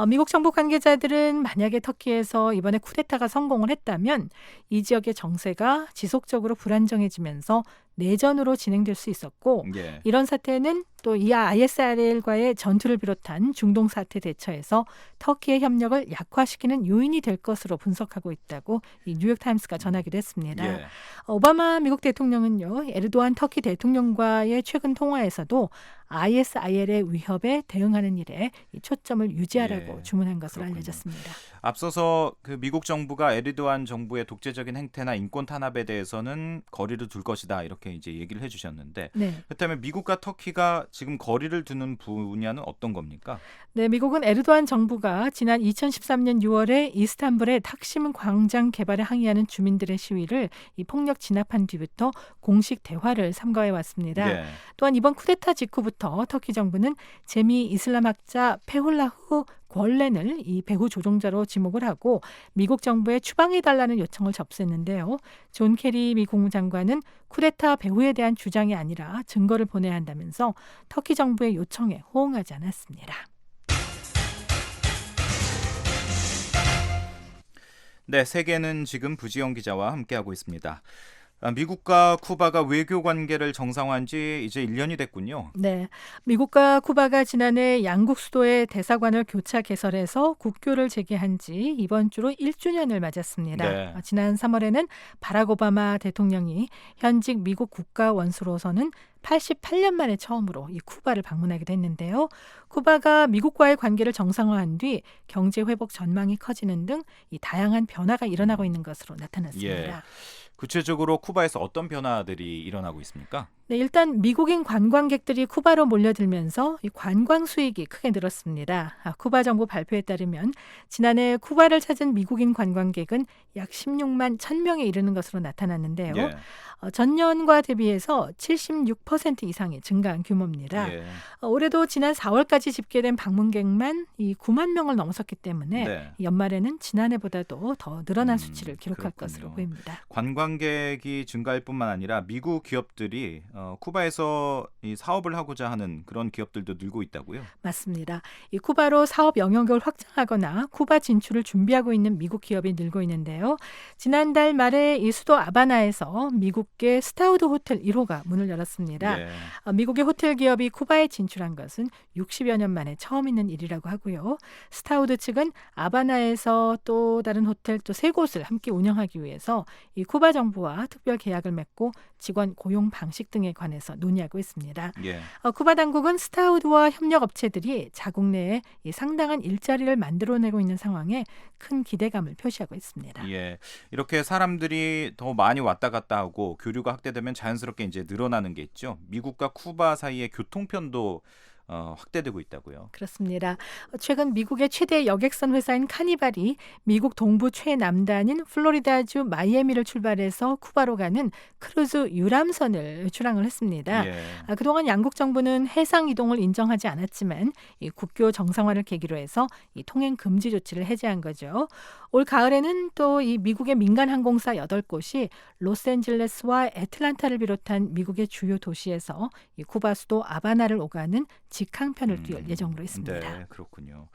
미국 정부 관계자들은 만약에 터키에서 이번에 쿠데타가 성공을 했다면 이 지역의 정세가 지속적으로 불안정해지면서 내전으로 진행될 수 있었고 예. 이런 사태는 또 이 ISIL과의 전투를 비롯한 중동 사태 대처에서 터키의 협력을 약화시키는 요인이 될 것으로 분석하고 있다고 이 뉴욕타임스가 전하기도 했습니다. 예. 오바마 미국 대통령은요. 에르도안 터키 대통령과의 최근 통화에서도 ISIL의 위협에 대응하는 일에 이 초점을 유지하라고 예. 주문한 것으로 그렇군요. 알려졌습니다. 앞서서 그 미국 정부가 에르도안 정부의 독재적인 행태나 인권 탄압에 대해서는 거리를 둘 것이다 이렇게 이제 얘기를 해주셨는데 네. 그렇다면 미국과 터키가 지금 거리를 두는 분야는 어떤 겁니까? 네, 미국은 에르도안 정부가 지난 2013년 6월에 이스탄불의 탁심 광장 개발에 항의하는 주민들의 시위를 이 폭력 진압한 뒤부터 공식 대화를 삼가해 왔습니다. 예. 또한 이번 쿠데타 직후부터 터키 정부는 재미 이슬람학자 페홀라후 권렌을 이 배후 조종자로 지목을 하고 미국 정부에 추방해달라는 요청을 접수했는데요. 존 케리 미 국무장관은 쿠데타 배후에 대한 주장이 아니라 증거를 보내야 한다면서 터키 정부의 요청에 호응하지 않았습니다. 네, 세계는 지금 부지영 기자와 함께하고 있습니다. 미국과 쿠바가 외교 관계를 정상화한 지 이제 1년이 됐군요. 네, 미국과 쿠바가 지난해 양국 수도의 대사관을 교차 개설해서 국교를 재개한 지 이번 주로 1주년을 맞았습니다. 네. 지난 3월에는 바락 오바마 대통령이 현직 미국 국가 원수로서는 88년 만에 처음으로 이 쿠바를 방문하기도 했는데요. 쿠바가 미국과의 관계를 정상화한 뒤 경제 회복 전망이 커지는 등 이 다양한 변화가 일어나고 있는 것으로 나타났습니다. 예. 구체적으로 쿠바에서 어떤 변화들이 일어나고 있습니까? 네, 일단 미국인 관광객들이 쿠바로 몰려들면서 이 관광 수익이 크게 늘었습니다. 쿠바 정부 발표에 따르면 지난해 쿠바를 찾은 미국인 관광객은 약 16만 1,000명에 이르는 것으로 나타났는데요. 예. 전년과 대비해서 76% 이상이 증가한 규모입니다. 예. 올해도 지난 4월까지 집계된 방문객만 이 9만 명을 넘어섰기 때문에 네. 연말에는 지난해보다도 더 늘어난 수치를 기록할 그렇군요. 것으로 보입니다. 관광객이 증가할 뿐만 아니라 미국 기업들이 쿠바에서 이 사업을 하고자 하는 그런 기업들도 늘고 있다고요? 맞습니다. 이 쿠바로 사업 영역을 확장하거나 쿠바 진출을 준비하고 있는 미국 기업이 늘고 있는데요. 지난달 말에 이 수도 아바나에서 미국계 스타우드 호텔 1호가 문을 열었습니다. 예. 미국의 호텔 기업이 쿠바에 진출한 것은 60여 년 만에 처음 있는 일이라고 하고요. 스타우드 측은 아바나에서 또 다른 호텔 또 3곳을 함께 운영하기 위해서 이 쿠바 정부와 특별 계약을 맺고 직원 고용 방식 등에 관해서 논의하고 있습니다. 예. 쿠바 당국은 스타우드와 협력 업체들이 자국 내에 이 상당한 일자리를 만들어내고 있는 상황에 큰 기대감을 표시하고 있습니다. 예. 이렇게 사람들이 더 많이 왔다 갔다 하고 교류가 확대되면 자연스럽게 이제 늘어나는 게 있죠. 미국과 쿠바 사이의 교통편도 확대되고 있다고요. 그렇습니다. 최근 미국의 최대 여객선 회사인 카니발이 미국 동부 최남단인 플로리다주 마이애미를 출발해서 쿠바로 가는 크루즈 유람선을 출항을 했습니다. 예. 그동안 양국 정부는 해상 이동을 인정하지 않았지만 이 국교 정상화를 계기로 해서 이 통행 금지 조치를 해제한 거죠. 올 가을에는 또 이 미국의 민간 항공사 8곳이 로스앤젤레스와 애틀란타를 비롯한 미국의 주요 도시에서 이 쿠바 수도 아바나를 오가는 직항편을 띄울 예정으로 있습니다. 네, 그렇군요.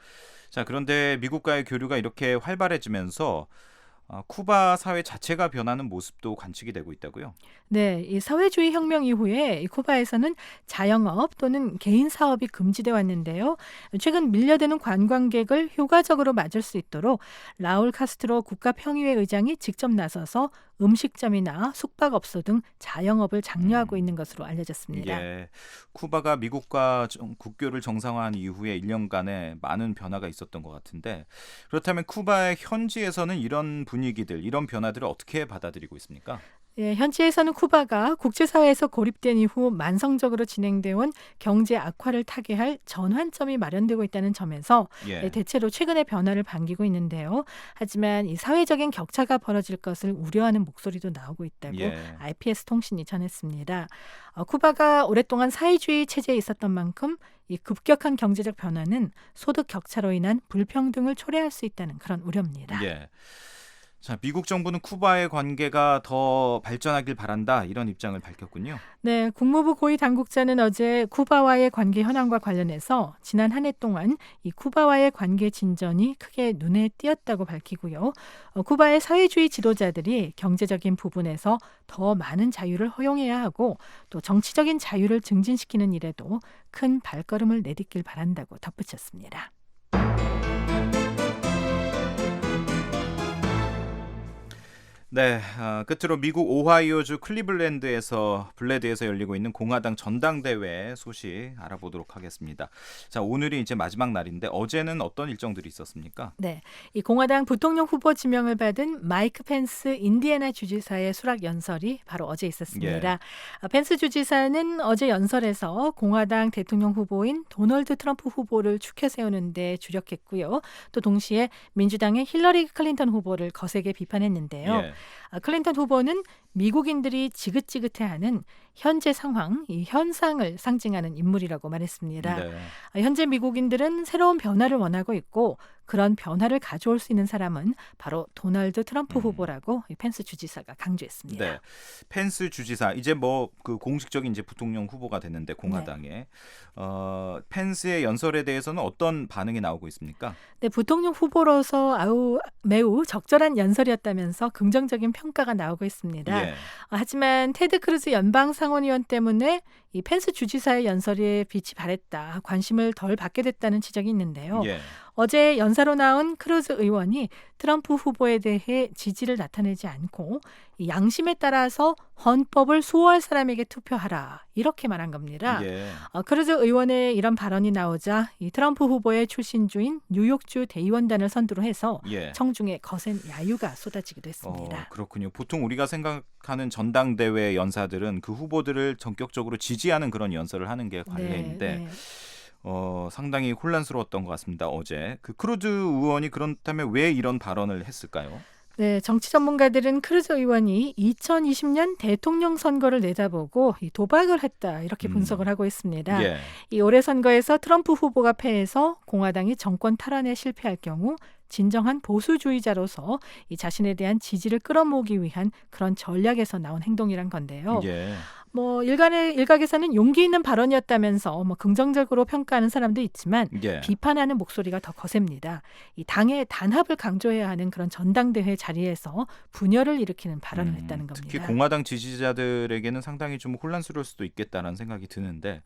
자, 그런데 미국과의 교류가 이렇게 활발해지면서 쿠바 사회 자체가 변하는 모습도 관측이 되고 있다고요? 네, 이 사회주의 혁명 이후에 이 쿠바에서는 자영업 또는 개인 사업이 금지돼 왔는데요. 최근 밀려드는 관광객을 효과적으로 맞을 수 있도록 라울 카스트로 국가평의회 의장이 직접 나서서 음식점이나 숙박업소 등 자영업을 장려하고 있는 것으로 알려졌습니다. 예, 쿠바가 미국과 국교를 정상화한 이후에 1년간에 많은 변화가 있었던 것 같은데 그렇다면 쿠바의 현지에서는 이런 분위기들, 이런 변화들을 어떻게 받아들이고 있습니까? 예, 현지에서는 쿠바가 국제사회에서 고립된 이후 만성적으로 진행되어 온 경제 악화를 타개할 전환점이 마련되고 있다는 점에서 대체로 최근의 변화를 반기고 있는데요. 하지만 이 사회적인 격차가 벌어질 것을 우려하는 목소리도 나오고 있다고 IPS 통신이 전했습니다. 쿠바가 오랫동안 사회주의 체제에 있었던 만큼 이 급격한 경제적 변화는 소득 격차로 인한 불평등을 초래할 수 있다는 그런 우려입니다. 예. 자, 미국 정부는 쿠바의 관계가 더 발전하길 바란다 이런 입장을 밝혔군요. 네, 국무부 고위 당국자는 어제 쿠바와의 관계 현황과 관련해서 지난 한 해 동안 이 쿠바와의 관계 진전이 크게 눈에 띄었다고 밝히고요. 쿠바의 사회주의 지도자들이 경제적인 부분에서 더 많은 자유를 허용해야 하고 또 정치적인 자유를 증진시키는 일에도 큰 발걸음을 내딛길 바란다고 덧붙였습니다. 네, 끝으로 미국 오하이오주 클리블랜드에서 블레드에서 열리고 있는 공화당 전당대회 소식 알아보도록 하겠습니다. 자, 오늘이 이제 마지막 날인데 어제는 어떤 일정들이 있었습니까? 네, 이 공화당 부통령 후보 지명을 받은 마이크 펜스 인디애나 주지사의 수락 연설이 바로 어제 있었습니다. 펜스 주지사는 어제 연설에서 공화당 대통령 후보인 도널드 트럼프 후보를 추켜 세우는 데 주력했고요. 또 동시에 민주당의 힐러리 클린턴 후보를 거세게 비판했는데요. 클린턴 후보는 미국인들이 지긋지긋해하는 현재 상황, 이 현상을 상징하는 인물이라고 말했습니다. 현재 미국인들은 새로운 변화를 원하고 있고 그런 변화를 가져올 수 있는 사람은 바로 도널드 트럼프 후보라고 펜스 주지사가 강조했습니다. 네, 펜스 주지사 이제 뭐 그 공식적인 이제 부통령 후보가 됐는데 공화당에 펜스의 연설에 대해서는 어떤 반응이 나오고 있습니까? 네, 부통령 후보로서 매우 적절한 연설이었다면서 긍정적인 평가가 나오고 있습니다. 하지만 테드 크루즈 연방 상원의원 때문에 이 펜스 주지사의 연설에 빛이 발했다, 관심을 덜 받게 됐다는 지적이 있는데요. 어제 연사로 나온 크루즈 의원이 트럼프 후보에 대해 지지를 나타내지 않고 이 양심에 따라서 헌법을 수호할 사람에게 투표하라 이렇게 말한 겁니다. 크루즈 의원의 이런 발언이 나오자 이 트럼프 후보의 출신주인 뉴욕주 대의원단을 선두로 해서 청중의 거센 야유가 쏟아지기도 했습니다. 그렇군요. 보통 우리가 생각하는 전당대회 연사들은 그 후보들을 전격적으로 지지하는 그런 연설을 하는 게 관례인데 상당히 혼란스러웠던 것 같습니다. 어제 그 크루즈 의원이 그렇다면 왜 이런 발언을 했을까요? 네, 정치 전문가들은 크루즈 의원이 2020년 대통령 선거를 내다보고 도박을 했다 이렇게 분석을 하고 있습니다. 이 올해 선거에서 트럼프 후보가 패해서 공화당이 정권 탈환에 실패할 경우 진정한 보수주의자로서 이 자신에 대한 지지를 끌어모으기 위한 그런 전략에서 나온 행동이란 건데요. 뭐 일각에서는 용기 있는 발언이었다면서 뭐 긍정적으로 평가하는 사람도 있지만 비판하는 목소리가 더 거셉니다. 이 당의 단합을 강조해야 하는 그런 전당대회 자리에서 분열을 일으키는 발언을 했다는 겁니다. 특히 공화당 지지자들에게는 상당히 좀 혼란스러울 수도 있겠다는 생각이 드는데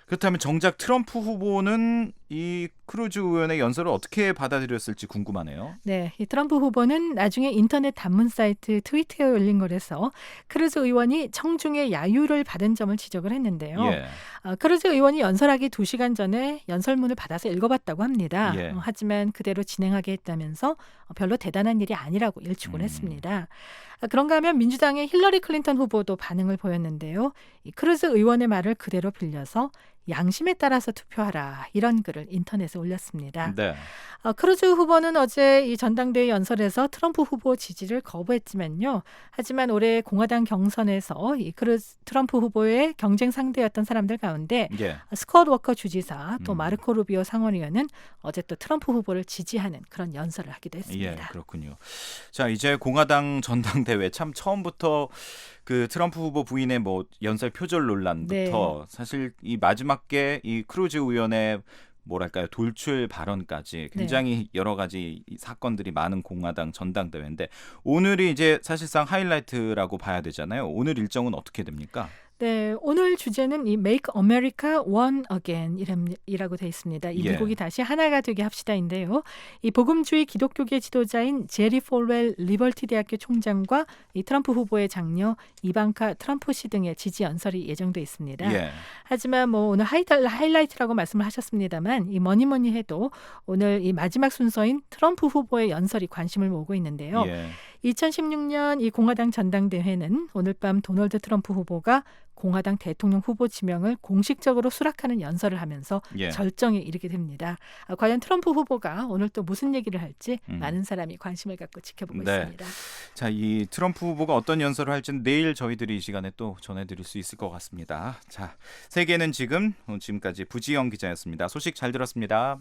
그렇다면 정작 트럼프 후보는 이 크루즈 의원의 연설을 어떻게 받아들였을지 궁금하네요. 네, 이 트럼프 후보는 나중에 인터넷 단문 사이트 트위터에 올린 글에서 크루즈 의원이 청중의 야유를 받은 점을 지적을 했는데요. 크루즈 의원이 연설하기 2시간 전에 연설문을 받아서 읽어봤다고 합니다. 하지만 그대로 진행하게 했다면서 별로 대단한 일이 아니라고 일축을 했습니다. 그런가 하면 민주당의 힐러리 클린턴 후보도 반응을 보였는데요. 이 크루즈 의원의 말을 그대로 빌려서 양심에 따라서 투표하라 이런 글을 인터넷에 올렸습니다. 네. 크루즈 후보는 어제 이 전당대회 연설에서 트럼프 후보 지지를 거부했지만요. 하지만 올해 공화당 경선에서 이 트럼프 후보의 경쟁 상대였던 사람들 가운데 예. 스콧 워커 주지사 또 마르코 루비오 상원의원은 어제 또 트럼프 후보를 지지하는 그런 연설을 하기도 했습니다. 예, 그렇군요. 자, 이제 공화당 전당대회 참 처음부터 그 트럼프 후보 부인의 뭐 연설 표절 논란부터 사실 이 마지막에 이 크루즈 의원의 뭐랄까요 돌출 발언까지 굉장히 여러 가지 사건들이 많은 공화당 전당대회인데 오늘이 이제 사실상 하이라이트라고 봐야 되잖아요. 오늘 일정은 어떻게 됩니까? 네, 오늘 주제는 이 Make America One Again 이라고 되어 있습니다. 이 미국이 다시 하나가 되게 합시다인데요. 이 복음주의 기독교계 지도자인 제리 폴웰 리버티 대학교 총장과 이 트럼프 후보의 장녀 이방카 트럼프 씨 등의 지지 연설이 예정돼 있습니다. 예. 하지만 뭐 오늘 하이라이트라고 말씀을 하셨습니다만 이 뭐니 해도 오늘 이 마지막 순서인 트럼프 후보의 연설이 관심을 모으고 있는데요. 2016년 이 공화당 전당대회는 오늘 밤 도널드 트럼프 후보가 공화당 대통령 후보 지명을 공식적으로 수락하는 연설을 하면서 절정에 이르게 됩니다. 과연 트럼프 후보가 오늘 또 무슨 얘기를 할지 많은 사람이 관심을 갖고 지켜보고 있습니다. 자, 이 트럼프 후보가 어떤 연설을 할지는 내일 저희들이 이 시간에 또 전해드릴 수 있을 것 같습니다. 자, 세계는 지금까지 부지영 기자였습니다. 소식 잘 들었습니다.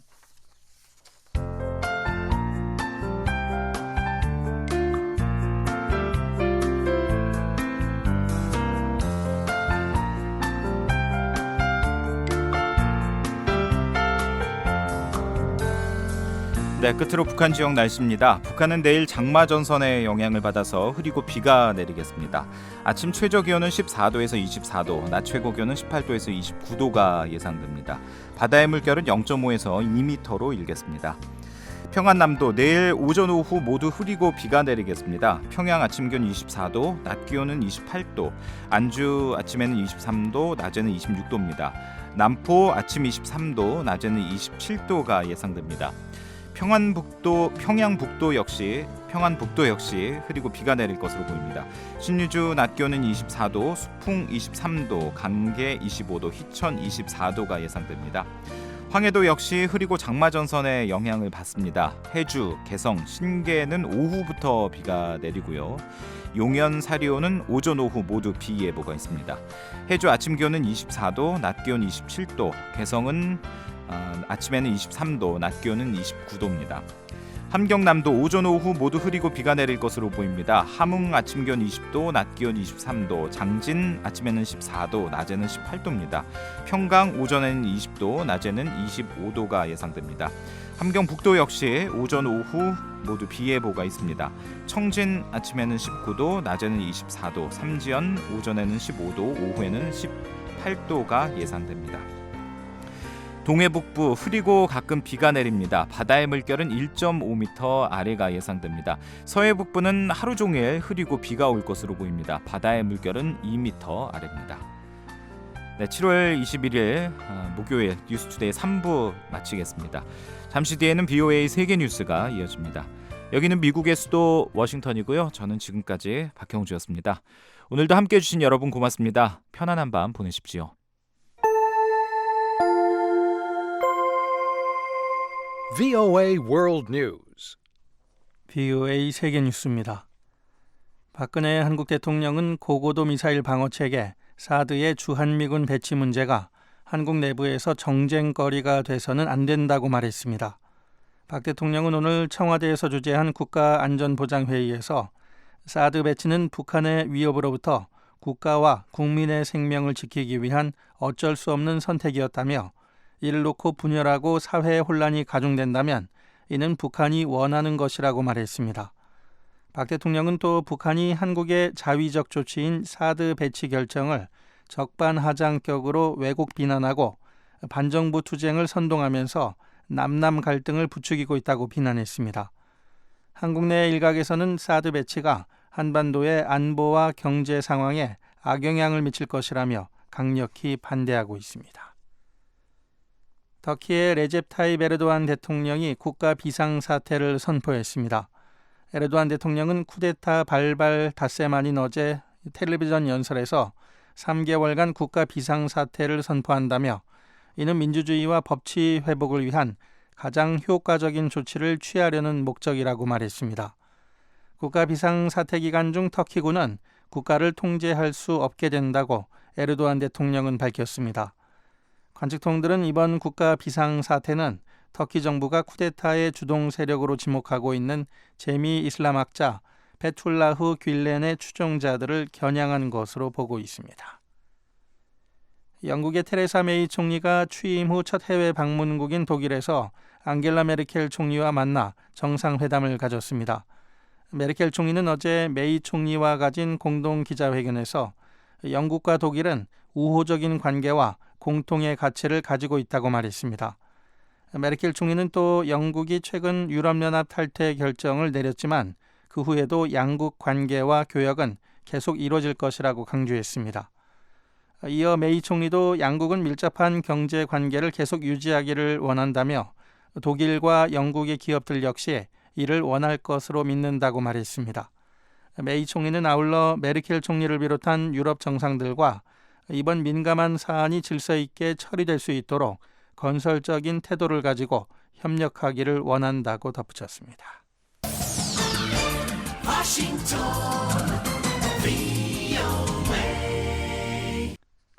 네, 끝으로 북한 지역 날씨입니다. 북한은 내일 장마 전선의 영향을 받아서 흐리고 비가 내리겠습니다. 아침 최저 기온은 14도에서 24도, 낮 최고 기온은 18도에서 29도가 예상됩니다. 바다의 물결은 0.5에서 2m로 일겠습니다. 평안남도 내일 오전 오후 모두 흐리고 비가 내리겠습니다. 평양 아침 기온 24도, 낮 기온은 28도, 안주 아침에는 23도, 낮에는 26도입니다. 남포 아침 23도, 낮에는 27도가 예상됩니다. 평양북도 역시 흐리고 비가 내릴 것으로 보입니다. 신의주 낮 기온은 24도, 수풍 23도, 감계 25도, 희천 24도가 예상됩니다. 황해도 역시 흐리고 장마 전선의 영향을 받습니다. 해주, 개성, 신계는 오후부터 비가 내리고요. 용연, 사리오는 오전 오후 모두 비 예보가 있습니다. 해주 아침 기온은 24도, 낮 기온 27도, 개성은 아침에는 23도, 낮 기온은 29도입니다. 함경남도 오전 오후 모두 흐리고 비가 내릴 것으로 보입니다. 함흥 아침 기온 20도, 낮 기온 23도, 장진 아침에는 14도, 낮에는 18도입니다. 평강 오전에는 20도, 낮에는 25도가 예상됩니다. 함경북도 역시 오전 오후 모두 비 예보가 있습니다. 청진 아침에는 19도, 낮에는 24도, 삼지연 오전에는 15도, 오후에는 18도가 예상됩니다. 동해북부 흐리고 가끔 비가 내립니다. 바다의 물결은 1.5m 아래가 예상됩니다. 서해북부는 하루 종일 흐리고 비가 올 것으로 보입니다. 바다의 물결은 2m 아래입니다. 네, 7월 21일 목요일 뉴스투데이 3부 마치겠습니다. 잠시 뒤에는 BOA 세계뉴스가 이어집니다. 여기는 미국의 수도 워싱턴이고요. 저는 지금까지 박형주였습니다. 오늘도 함께해 주신 여러분 고맙습니다. 편안한 밤 보내십시오. VOA World News. BOA 세계뉴스입니다. 박근혜 한국 대통령은 고고도 미사일 방어체계 사드의 주한미군 배치 문제가 한국 내부에서 정쟁거리가 돼서는 안 된다고 말했습니다. 박 대통령은 오늘 청와대에서 주재한 국가안전보장회의에서 사드 배치는 북한의 위협으로부터 국가와 국민의 생명을 지키기 위한 어쩔 수 없는 선택이었다며 이를 놓고 분열하고 사회의 혼란이 가중된다면 이는 북한이 원하는 것이라고 말했습니다. 박 대통령은 또 북한이 한국의 자위적 조치인 사드 배치 결정을 적반하장격으로 왜곡 비난하고 반정부 투쟁을 선동하면서 남남 갈등을 부추기고 있다고 비난했습니다. 한국 내 일각에서는 사드 배치가 한반도의 안보와 경제 상황에 악영향을 미칠 것이라며 강력히 반대하고 있습니다. 터키의 레제프 타이프 에르도안 대통령이 국가 비상사태를 선포했습니다. 에르도안 대통령은 쿠데타 발발 닷새 만인 어제 텔레비전 연설에서 3개월간 국가 비상사태를 선포한다며 이는 민주주의와 법치 회복을 위한 가장 효과적인 조치를 취하려는 목적이라고 말했습니다. 국가 비상사태 기간 중 터키군은 국가를 통제할 수 없게 된다고 에르도안 대통령은 밝혔습니다. 관측통들은 이번 국가 비상사태는 터키 정부가 쿠데타의 주동 세력으로 지목하고 있는 제미 이슬람학자 페툴라흐 뀨렌의 추종자들을 겨냥한 것으로 보고 있습니다. 영국의 테레사 메이 총리가 취임 후 첫 해외 방문국인 독일에서 앙겔라 메르켈 총리와 만나 정상회담을 가졌습니다. 메르켈 총리는 어제 메이 총리와 가진 공동 기자회견에서 영국과 독일은 우호적인 관계와 공통의 가치를 가지고 있다고 말했습니다. 메르켈 총리는 또 영국이 최근 유럽연합 탈퇴 결정을 내렸지만 그 후에도 양국 관계와 교역은 계속 이루어질 것이라고 강조했습니다. 이어 메이 총리도 양국은 밀접한 경제 관계를 계속 유지하기를 원한다며 독일과 영국의 기업들 역시 이를 원할 것으로 믿는다고 말했습니다. 메이 총리는 아울러 메르켈 총리를 비롯한 유럽 정상들과 이번 민감한 사안이 질서 있게 처리될 수 있도록 건설적인 태도를 가지고 협력하기를 원한다고 덧붙였습니다.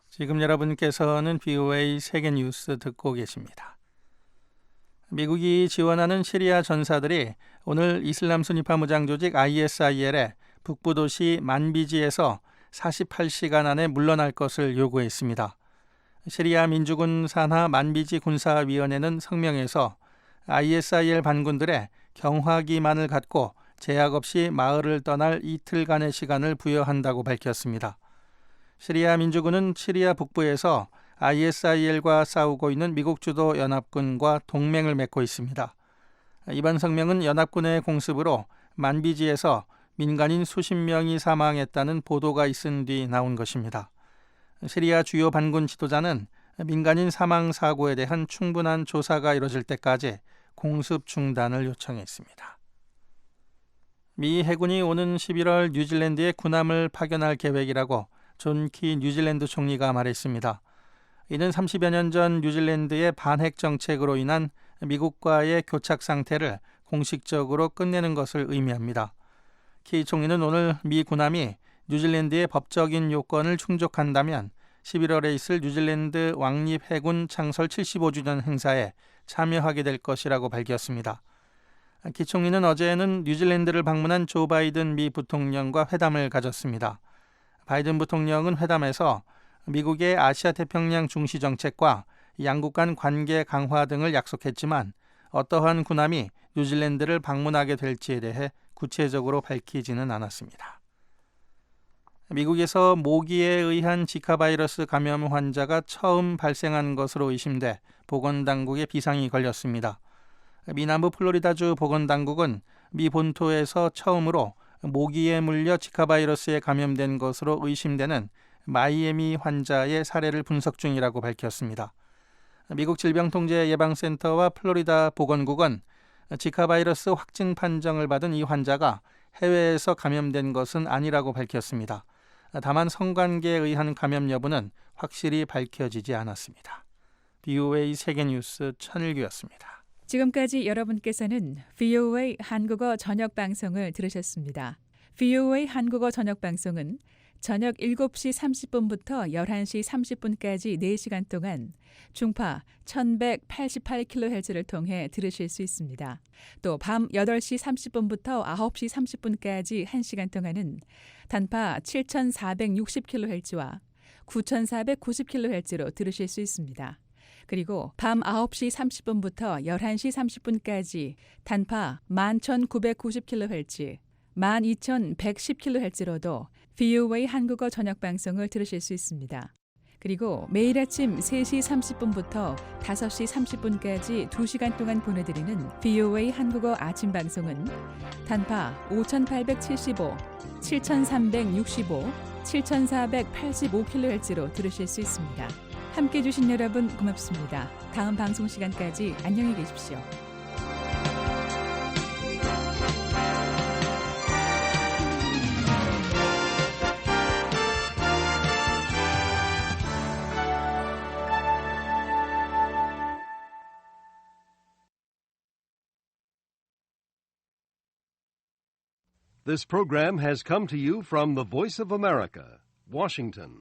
지금 여러분께서는 VOA 세계뉴스 듣고 계십니다. 미국이 지원하는 시리아 전사들이 오늘 이슬람 순위파 무장 조직 ISIL의 북부 도시 만비지에서 48시간 안에 물러날 것을 요구했습니다. 시리아 민주군 산하 만비지 군사위원회는 성명에서 ISIL 반군들의 경화기만을 갖고 제약 없이 마을을 떠날 이틀간의 시간을 부여한다고 밝혔습니다. 시리아 민주군은 시리아 북부에서 ISIL과 싸우고 있는 미국 주도 연합군과 동맹을 맺고 있습니다. 이번 성명은 연합군의 공습으로 만비지에서 민간인 수십 명이 사망했다는 보도가 있은 뒤 나온 것입니다. 시리아 주요 반군 지도자는 민간인 사망 사고에 대한 충분한 조사가 이뤄질 때까지 공습 중단을 요청했습니다. 미 해군이 오는 11월 뉴질랜드에 군함을 파견할 계획이라고 존 키 뉴질랜드 총리가 말했습니다. 이는 30여 년 전 뉴질랜드의 반핵 정책으로 인한 미국과의 교착 상태를 공식적으로 끝내는 것을 의미합니다. 키 총리는 오늘 미 군함이 뉴질랜드의 법적인 요건을 충족한다면 11월에 있을 뉴질랜드 왕립 해군 창설 75주년 행사에 참여하게 될 것이라고 밝혔습니다. 키 총리는 어제는 뉴질랜드를 방문한 조 바이든 미 부통령과 회담을 가졌습니다. 바이든 부통령은 회담에서 미국의 아시아 태평양 중시 정책과 양국 간 관계 강화 등을 약속했지만 어떠한 군함이 뉴질랜드를 방문하게 될지에 대해 구체적으로 밝히지는 않았습니다. 미국에서 모기에 의한 지카 바이러스 감염 환자가 처음 발생한 것으로 의심돼 보건당국에 비상이 걸렸습니다. 미 남부 플로리다주 보건당국은 미 본토에서 처음으로 모기에 물려 지카 바이러스에 감염된 것으로 의심되는 마이애미 환자의 사례를 분석 중이라고 밝혔습니다. 미국 질병통제예방센터와 플로리다 보건국은 지카 바이러스 확진 판정을 받은 이 환자가 해외에서 감염된 것은 아니라고 밝혔습니다. 다만 성관계에 의한 감염 여부는 확실히 밝혀지지 않았습니다. VOA 세계뉴스 천일규였습니다. 지금까지 여러분께서는 VOA 한국어 저녁 방송을 들으셨습니다. VOA 한국어 저녁 방송은 저녁 7시 30분부터 11시 30분까지 4시간 동안 중파 1188kHz를 통해 들으실 수 있습니다. 또 밤 8시 30분부터 9시 30분까지 1시간 동안은 단파 7460kHz와 9490kHz로 들으실 수 있습니다. 그리고 밤 9시 30분부터 11시 30분까지 단파 11990kHz, 12110kHz로도 VOA 한국어 저녁 방송을 들으실 수 있습니다. 그리고 매일 아침 3시 30분부터 5시 30분까지 2시간 동안 보내드리는 VOA 한국어 아침 방송은 단파 5875, 7365, 7485kHz로 들으실 수 있습니다. 함께해 주신 여러분 고맙습니다. 다음 방송 시간까지 안녕히 계십시오. This program has come to you from the Voice of America, Washington.